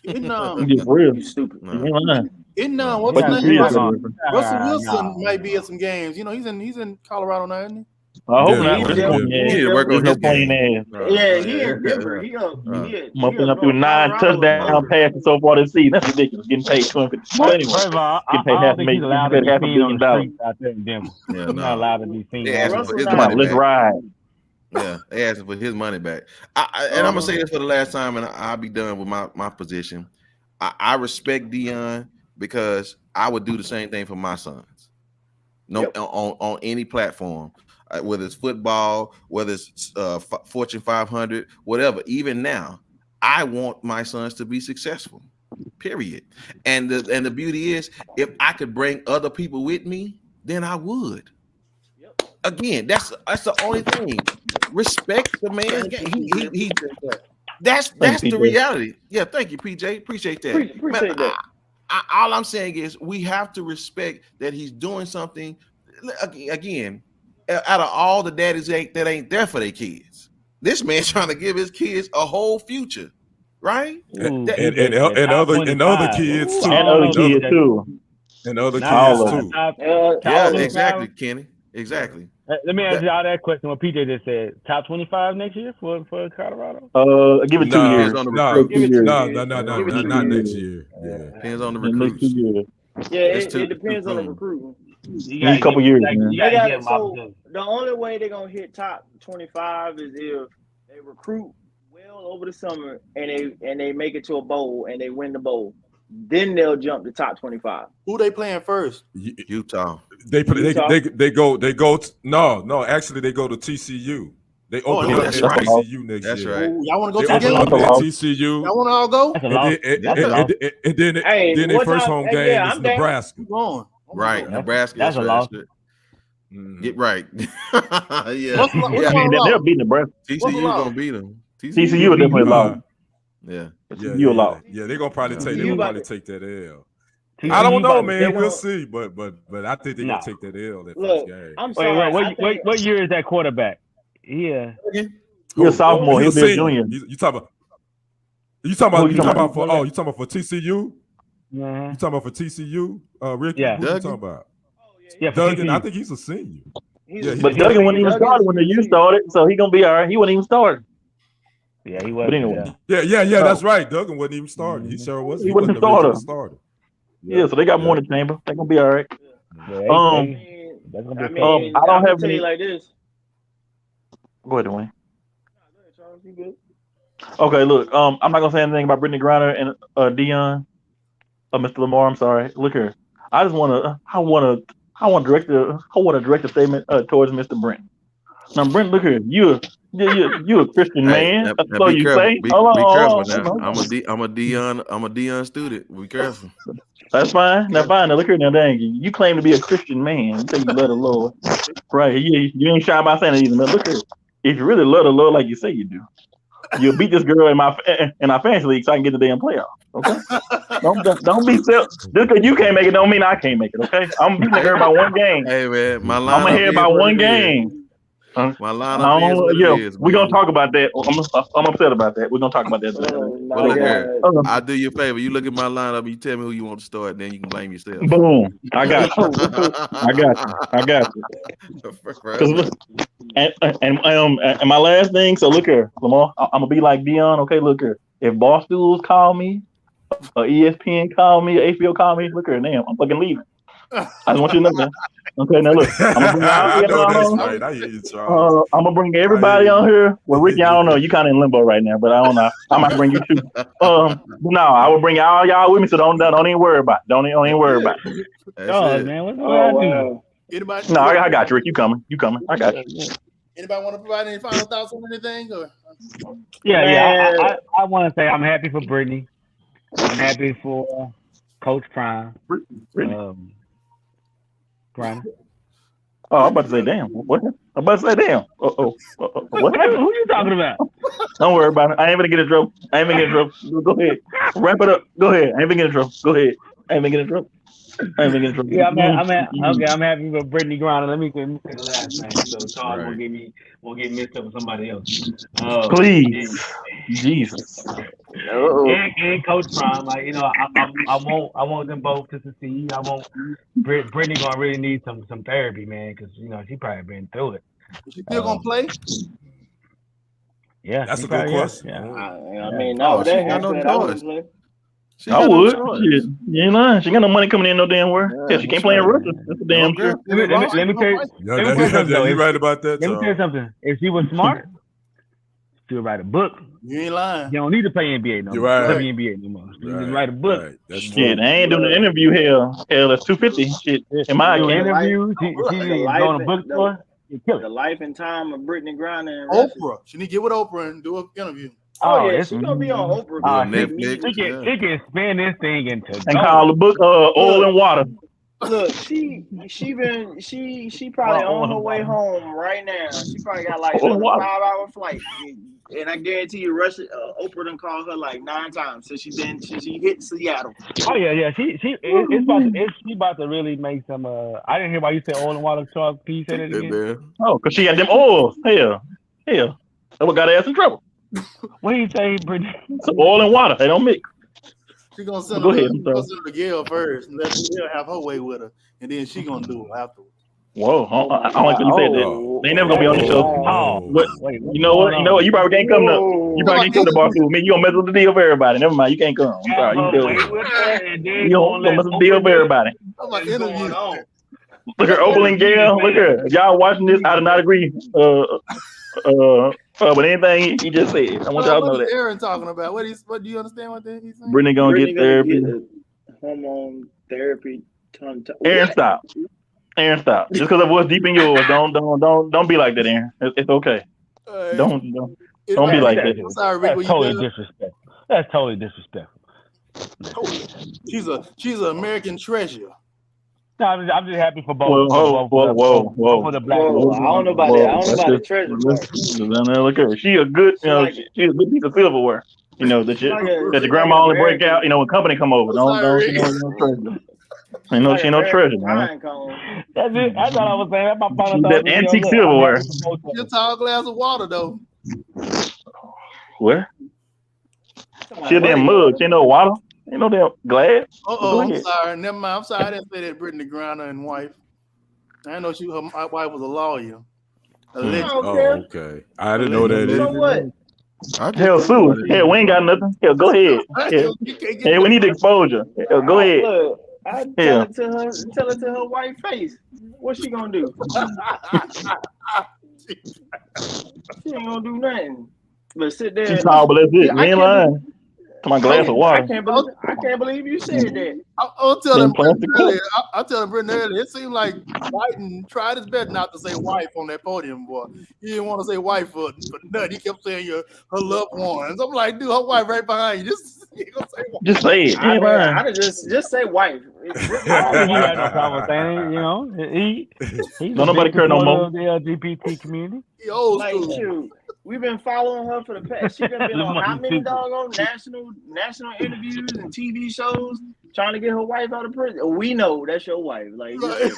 Get real. You stupid. No. What's his name? Russell Nah, Wilson might be at some games. You know, he's in Colorado now, isn't he? I hope Yeah, not. he's He's there. playing He ass. need to work on There's no his playing game. ass. Yeah, he in Denver. He up Up through 9 touchdown passes so far this season. That's ridiculous. Getting paid $250. Anyway, First of all, I getting paid don't think he's allowed to be $500 seen on million. the streets out there in Denver. Yeah, He's not allowed to be seen. They asking out for there. his Come on, money let's back. ride. Yeah, they asking for his money back. And I'm gonna say this for the last time, and I'll be done with my position. I respect Deion because I would do the same thing for my sons. On any platform, whether it's football, whether it's Fortune 500, whatever. Even now, I want my sons to be successful. Period. And the beauty is, if I could bring other people with me, then I would. Again, that's the only thing. Respect the man's game. That's the reality. Yeah, thank you, PJ. Appreciate that. Appreciate that. All I'm saying is we have to respect that he's doing something. Again, out of all the daddies that ain't there for their kids, this man's trying to give his kids a whole future, right? And other kids too. And other kids too. And other kids too. Yeah, exactly, Kenny. Exactly. Let me ask y'all that question. What PJ just said. Top 25 next year for Colorado? Give it 2 years. No, not next year. Yeah. Depends on the recruits. Yeah, it depends on the recruiting. A couple years. So the only way they're gonna hit top 25 is if they recruit well over the summer and they make it to a bowl and they win the bowl. Then they'll jump to top 25. Who they playing first? Utah. They go. No. Actually, they go to TCU. They open up at TCU next year. That's right. Ooh, y'all want to go They to the open game? up at TCU. Y'all want to all go? And then their first home game is Nebraska. Going. Right, Nebraska. That's a loss. Get right. Yeah. They'll beat Nebraska. TCU gonna beat them. TCU will definitely loss. Yeah. Yeah, they're gonna probably take that L. I don't know, man. We'll see, but I think they're gonna take that L that first game. I'm sorry. What year is that quarterback? Yeah, he's a sophomore. He'll be a junior. You talking about for TCU? Yeah. You talking about for TCU? Ricky? Yeah. Who you talking about? Yeah, Duggan. I think he's a senior. But Duggan wasn't even started when the U started, so he's gonna be all right. He wasn't even started. Yeah, he was. But anyway. Yeah, that's right. Duggan wasn't even started. He sure wasn't. He wasn't a starter. Yeah, so they got more than chamber. They're gonna be all right. That's gonna be I don't have any. Like this. Go ahead, Dwayne. Okay, look. I'm not gonna say anything about Brittney Griner and Deion. Mr. Lamar, I'm sorry. Look here. I just want to direct a statement towards Mr. Brent. Now, Brent, look here. You a Christian man. That's all you say. Be careful now. I'm a Deion student. Be careful. That's fine. Now, fine. Now, look here. Now, dang, you claim to be a Christian man. You say you love the Lord, right? You ain't shy about saying it either. Now, look here. If you really love the Lord like you say you do, you'll beat this girl in our fantasy league so I can get the damn playoff. Okay? Don't be self. Just because you can't make it don't mean I can't make it. Okay? I'm beating her by one game. Hey man, I'm ahead by one game. My lineup is. We're gonna talk about that. I'm upset about that. We're gonna talk about that. I'll do you a favor. You look at my lineup and you tell me who you want to start, then you can blame yourself. Boom. I got you. And my last thing, so look here, Lamar, I'm gonna be like Deion. Okay, look here. If Barstools call me, ESPN call me, HBO call me, look here, damn, I'm fucking leaving. I just want you to know that. Okay, now look, I'm gonna bring everybody on here. Well, Ricky, I don't know. You kind of in limbo right now, but I don't know. I might bring you too. No, I will bring all y'all with me. So don't even worry about it. Don't even worry about it. Man, what's going Anybody? No, I got you, Rick. You coming? I got you. Anybody want to provide any final thoughts on anything? Or? Yeah. I want to say I'm happy for Brittney. I'm happy for Coach Prime. Griner. Oh, I'm about to say damn. What? I'm about to say damn. What happened? Who you talking about? Don't worry about it. I ain't gonna get in trouble. Go ahead. Wrap it up. Go ahead. I ain't gonna get in trouble. Go ahead. I ain't gonna get in trouble. I'm thinking Yeah, I'm happy with Brittney Griner. Let me say the last name, so Charles won't get mixed up with somebody else. Please, Jesus. And Coach Prime, like I want them both to succeed. I want Brittney gonna really need some therapy, man, because she probably been through it. Is she still gonna play? Yeah, that's a good question. Yeah. I mean, not with that haircut, I wouldn't play. I would. Shit. You ain't lying. She ain't got no money coming in no damn where. Yeah, she can't play in Russia. That's a damn sure. Let me tell you. You're right about that. Let me tell you something. If she was smart, she would write a book. You ain't lying. You don't need to play NBA no more. You're right. WNBA no more. You just write a book. Right. Shit, I ain't doing the interview. Hell, that's $250. Shit, in my account. Interview. She's going to bookstore. The life and time of Brittney Griner and Oprah. She need to get with Oprah and do an interview. Oh yeah, she's gonna be on Oprah. Netflix. She can spin this thing into and call the book Oil and Water. Look, she probably on her way home right now. She probably got like a 5-hour flight, and I guarantee you, Oprah done called her like 9 times since she hit Seattle. Oh yeah. She about to really make some. I didn't hear why you said oil and water. Charles, can you say that again? Oh, cause she had them oils. Hell, that's what got her ass in trouble. What do you say, Brittney? Some oil and water, they don't mix. She gonna send her to Gail first, and let Gail have her way with her, and then she gonna do it afterwards. Whoa, I don't like when you said that. They ain't never gonna be on the show. But you know what? You probably can't come to. You probably can't come to Barstool. Man, you gonna mess with the deal for everybody. Never mind, you can't come. I'm sorry, you gonna mess with the deal for everybody. I'm like interview. Look at Opal and Gail. Look at if y'all watching this. I do not agree. But anything he just said, I want y'all to know that. What is Aaron talking about? What do you understand what he's saying? Brittney gonna get therapy. Hormone therapy. Aaron, stop. Just because of what's deep in yours, don't be like that, Aaron. It's okay. Don't be like that. I'm sorry, Rick. That's totally disrespectful. She's an American treasure. No, I'm just happy for both. Whoa. For the black. I don't know about that. I don't know about the treasure part. Look at her. She a good, she's a good piece of silverware. That your grandma only break out, when company come over. Don't she no treasure. She ain't no treasure, man. That's it. That's all I was saying. That's my final thought. That antique silverware. She a tall glass of water, though. What? She a damn mug. She ain't no water. Ain't no damn glass. I'm sorry. Never mind. I'm sorry. I didn't say that Brittney Griner and wife. I know her wife was a lawyer. Okay. I didn't know that. You know what? Hell, Sue. Hell, we ain't got nothing. Hell, go ahead. Hey, we need the exposure. Hell, go ahead. Look, I tell it to her white face. What's she gonna do? She ain't gonna do nothing. But sit there. She's tall, but that's it. We ain't lying. To my glass of water. I can't believe you said that. I'll tell him Brittney earlier. It seemed like Biden tried his best not to say wife on that podium, boy. He didn't want to say wife for nothing. He kept saying her loved ones. I'm like, dude, her wife right behind you. Just say it. I just say wife. I don't think he had no problem saying it. He's don't nobody care no more. The LGBT community. He old like, school. Shoot, we've been following her for the past. She's been on how many doggone national interviews and TV shows trying to get her wife out of prison. We know that's your wife. Like, hey,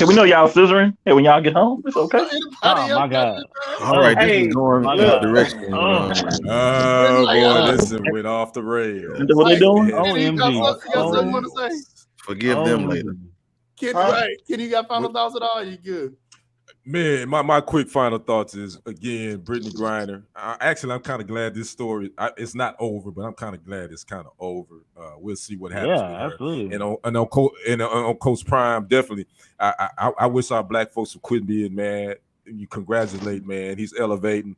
we know y'all scissoring. Hey, when y'all get home, it's okay. Oh my God! All right, this is going that direction. Boy, this went off the rails. What they doing? OMG! Forgive them later. Kenny, you got final thoughts at all? You good? Man, my quick final thoughts is, again, Brittney Griner. Actually, I'm kind of glad this story, it's not over, but I'm kind of glad it's kind of over. We'll see what happens with her. Absolutely. And on Coach Prime, definitely, I wish our black folks would quit being mad. You congratulate, man. He's elevating.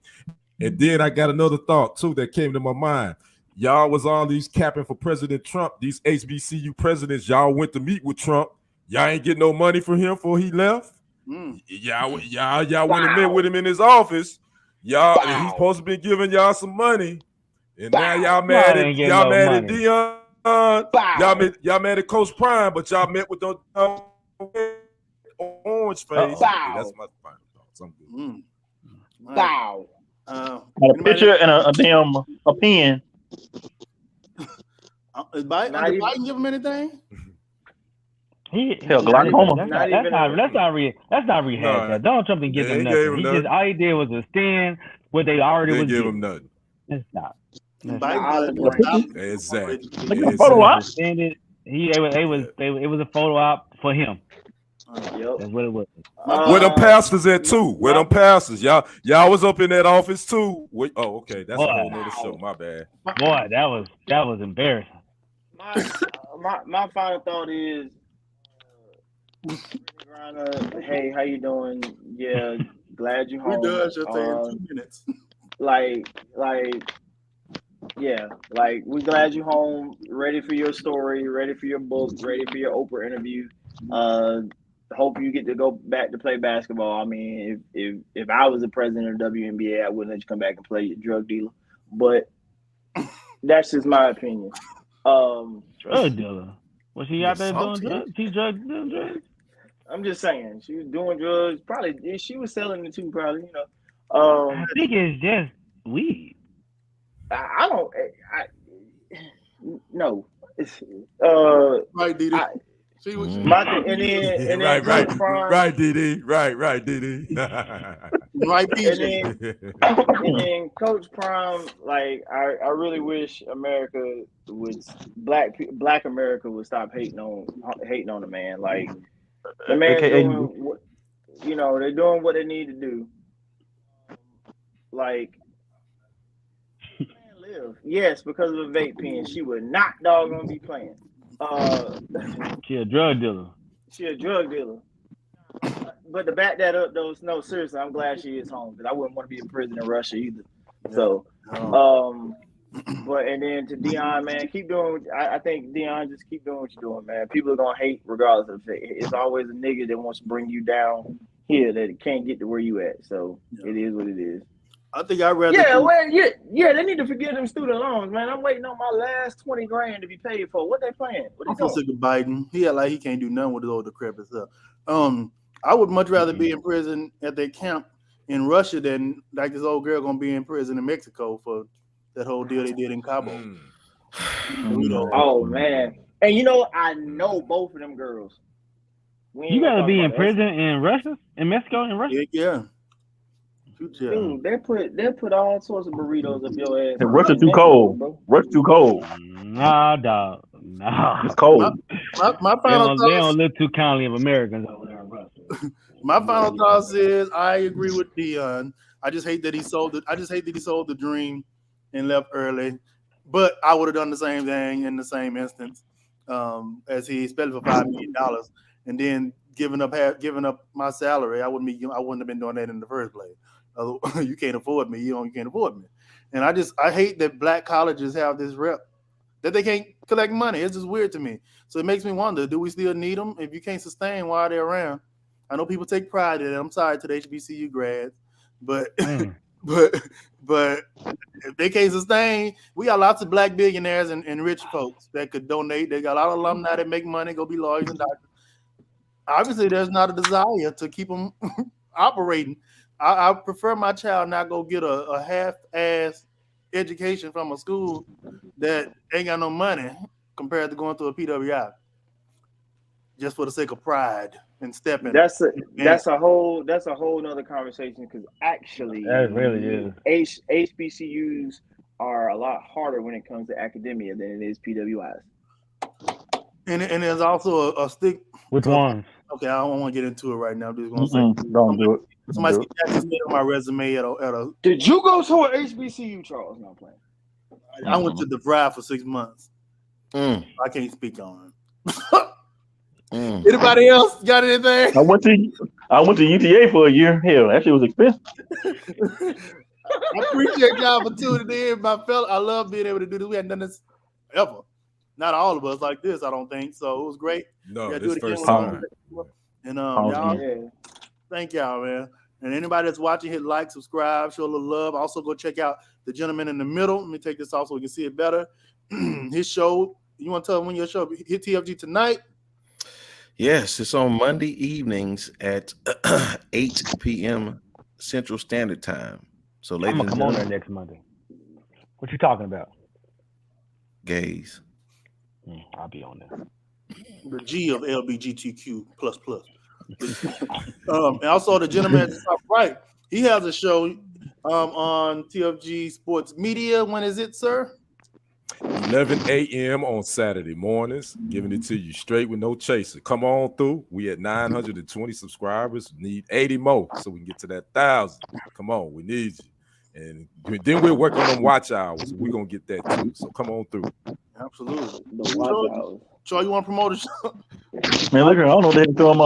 And then I got another thought, too, that came to my mind. Y'all was all these capping for President Trump, these HBCU presidents. Y'all went to meet with Trump. Y'all ain't get no money from him before he left. Y'all went and met with him in his office. He's supposed to be giving y'all some money, and now y'all mad at Deion. Y'all mad at Coach Prime, but y'all met with the orange face. That's my final thoughts. I'm good. Wow. A picture and a damn pen. Did Biden give him anything? glaucoma. Let's not rehash that. Donald Trump didn't give him nothing. He just all he did was extend what they already was give giving. him nothing. Let's stop. Exactly. It was a photo op for him. Yep. That's what it was. Where them pastors at too? Where them pastors? Y'all was up in that office too. Okay. That's a whole nother show. My bad. Boy, that was embarrassing. My final thought is, hey, how you doing? Yeah, glad you home. We're done. Just taking 2 minutes. We're glad you home. Ready for your story. Ready for your book. Ready for your Oprah interview. Hope you get to go back to play basketball. I mean, if I was the president of WNBA, I wouldn't let you come back and play, you drug dealer. But that's just my opinion. Drug dealer? Was she out there doing drugs? She doing drugs? I'm just saying, she was doing drugs. Probably she was selling it too. Probably, I think it's just weed. No. Right, Didi. Right, Didi. Right, Didi. Right, PJ. And then Coach Prime, I really wish America would Black America would stop hating on the man. Like the man doing what, they're doing what they need to do. Like, man live. Yes, because of a vape pen, she would not doggone be playing. She a drug dealer. But to back that up, though, no, seriously, I'm glad she is home because I wouldn't want to be in prison in Russia either. So, but and then to Deion, man, keep doing. I think Deion, just keep doing what you're doing, man. People are gonna hate regardless of it. It's always a nigga that wants to bring you down here that can't get to where you at. So it is what it is. I think I'd rather. They need to forgive them student loans, man. I'm waiting on my last $20,000 to be paid for. What they playing? I'm so sick of Biden. He had he can't do nothing with his old decrepit stuff. I would much rather be in prison at that camp in Russia than like this old girl gonna be in prison in Mexico for that whole deal they did in Cabo. Oh man, and I know both of them girls. You gotta be in prison in Russia, in Mexico, in Russia. Yeah. Dude, they put all sorts of burritos up your ass. Russia's too cold. Russia's too cold. Nah, dog. Nah. It's cold. My final thoughts, they don't look too kindly of Americans over there in Russia. My final thoughts is I agree with Deion. I just hate that he sold the dream and left early. But I would have done the same thing in the same instance as he spent for $5 million and then giving up my salary. I wouldn't have been doing that in the first place. You can't afford me. You can't afford me. And I hate that black colleges have this rep that they can't collect money. It's just weird to me. So it makes me wonder, do we still need them? If you can't sustain while they're around. I know people take pride in it. I'm sorry to the HBCU grads, but but if they can't sustain, we got lots of black billionaires and rich folks that could donate. They got a lot of alumni that make money, go be lawyers and doctors. Obviously, there's not a desire to keep them operating. I prefer my child not go get a half-ass education from a school that ain't got no money compared to going to a PWI just for the sake of pride and stepping. That's a whole nother conversation because actually that really is. HBCUs are a lot harder when it comes to academia than it is PWIs. And there's also a stick. Which ones? Okay, I don't want to get into it right now. I'm just gonna say don't do it. Somebody just made on my resume at a. Did you go to an HBCU, Charles? No, playing. I went to DeVry for 6 months. I can't speak on it. Anybody else got anything? I went to UTA for a year. Hell, that shit was expensive. I appreciate y'all for tuning in, my fella. I love being able to do this. We hadn't done this ever. Not all of us like this, I don't think. So it was great. No, this first time. And y'all, thank y'all, man. And anybody that's watching, hit like, subscribe, show a little love. Also, go check out the gentleman in the middle. Let me take this off so we can see it better. His show. You want to tell him when your show? Hit TFG Tonight. Yes, it's on Monday evenings at 8 p.m. Central Standard Time. So, ladies and gentlemen, come on there next Monday. What you talking about? Gays. I'll be on there. The G of LBGTQ plus. And also the gentleman at the top right, he has a show on TFG Sports Media. When is it, sir? 11 a.m. on Saturday mornings, giving it to you straight with no chaser. Come on through. We at 920 subscribers. Need 80 more so we can get to that 1,000. Come on, we need you. And then we'll work on them watch hours. We're going to get that too. So come on through. Absolutely. The watch hours. Troy, you want to promote a show? Man, look, I don't know what the heck I'm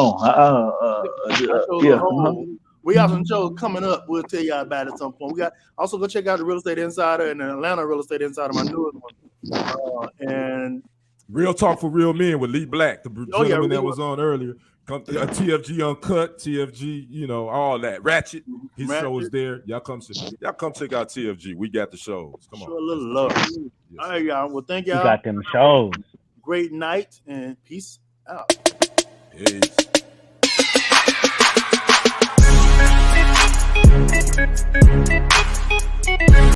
on. We got some shows coming up. We'll tell y'all about it at some point. We got also go check out the Real Estate Insider and the Atlanta Real Estate Insider, my newest one. And Real Talk for Real Men with Lee Black, the gentleman that was on earlier. TFG Uncut, TFG, all that. Ratchet, his show is there. Y'all come check out TFG. We got the shows. Come on. Show a little love. Yes. All right, y'all. Well, thank y'all. We got them shows. Great night and peace out. Peace.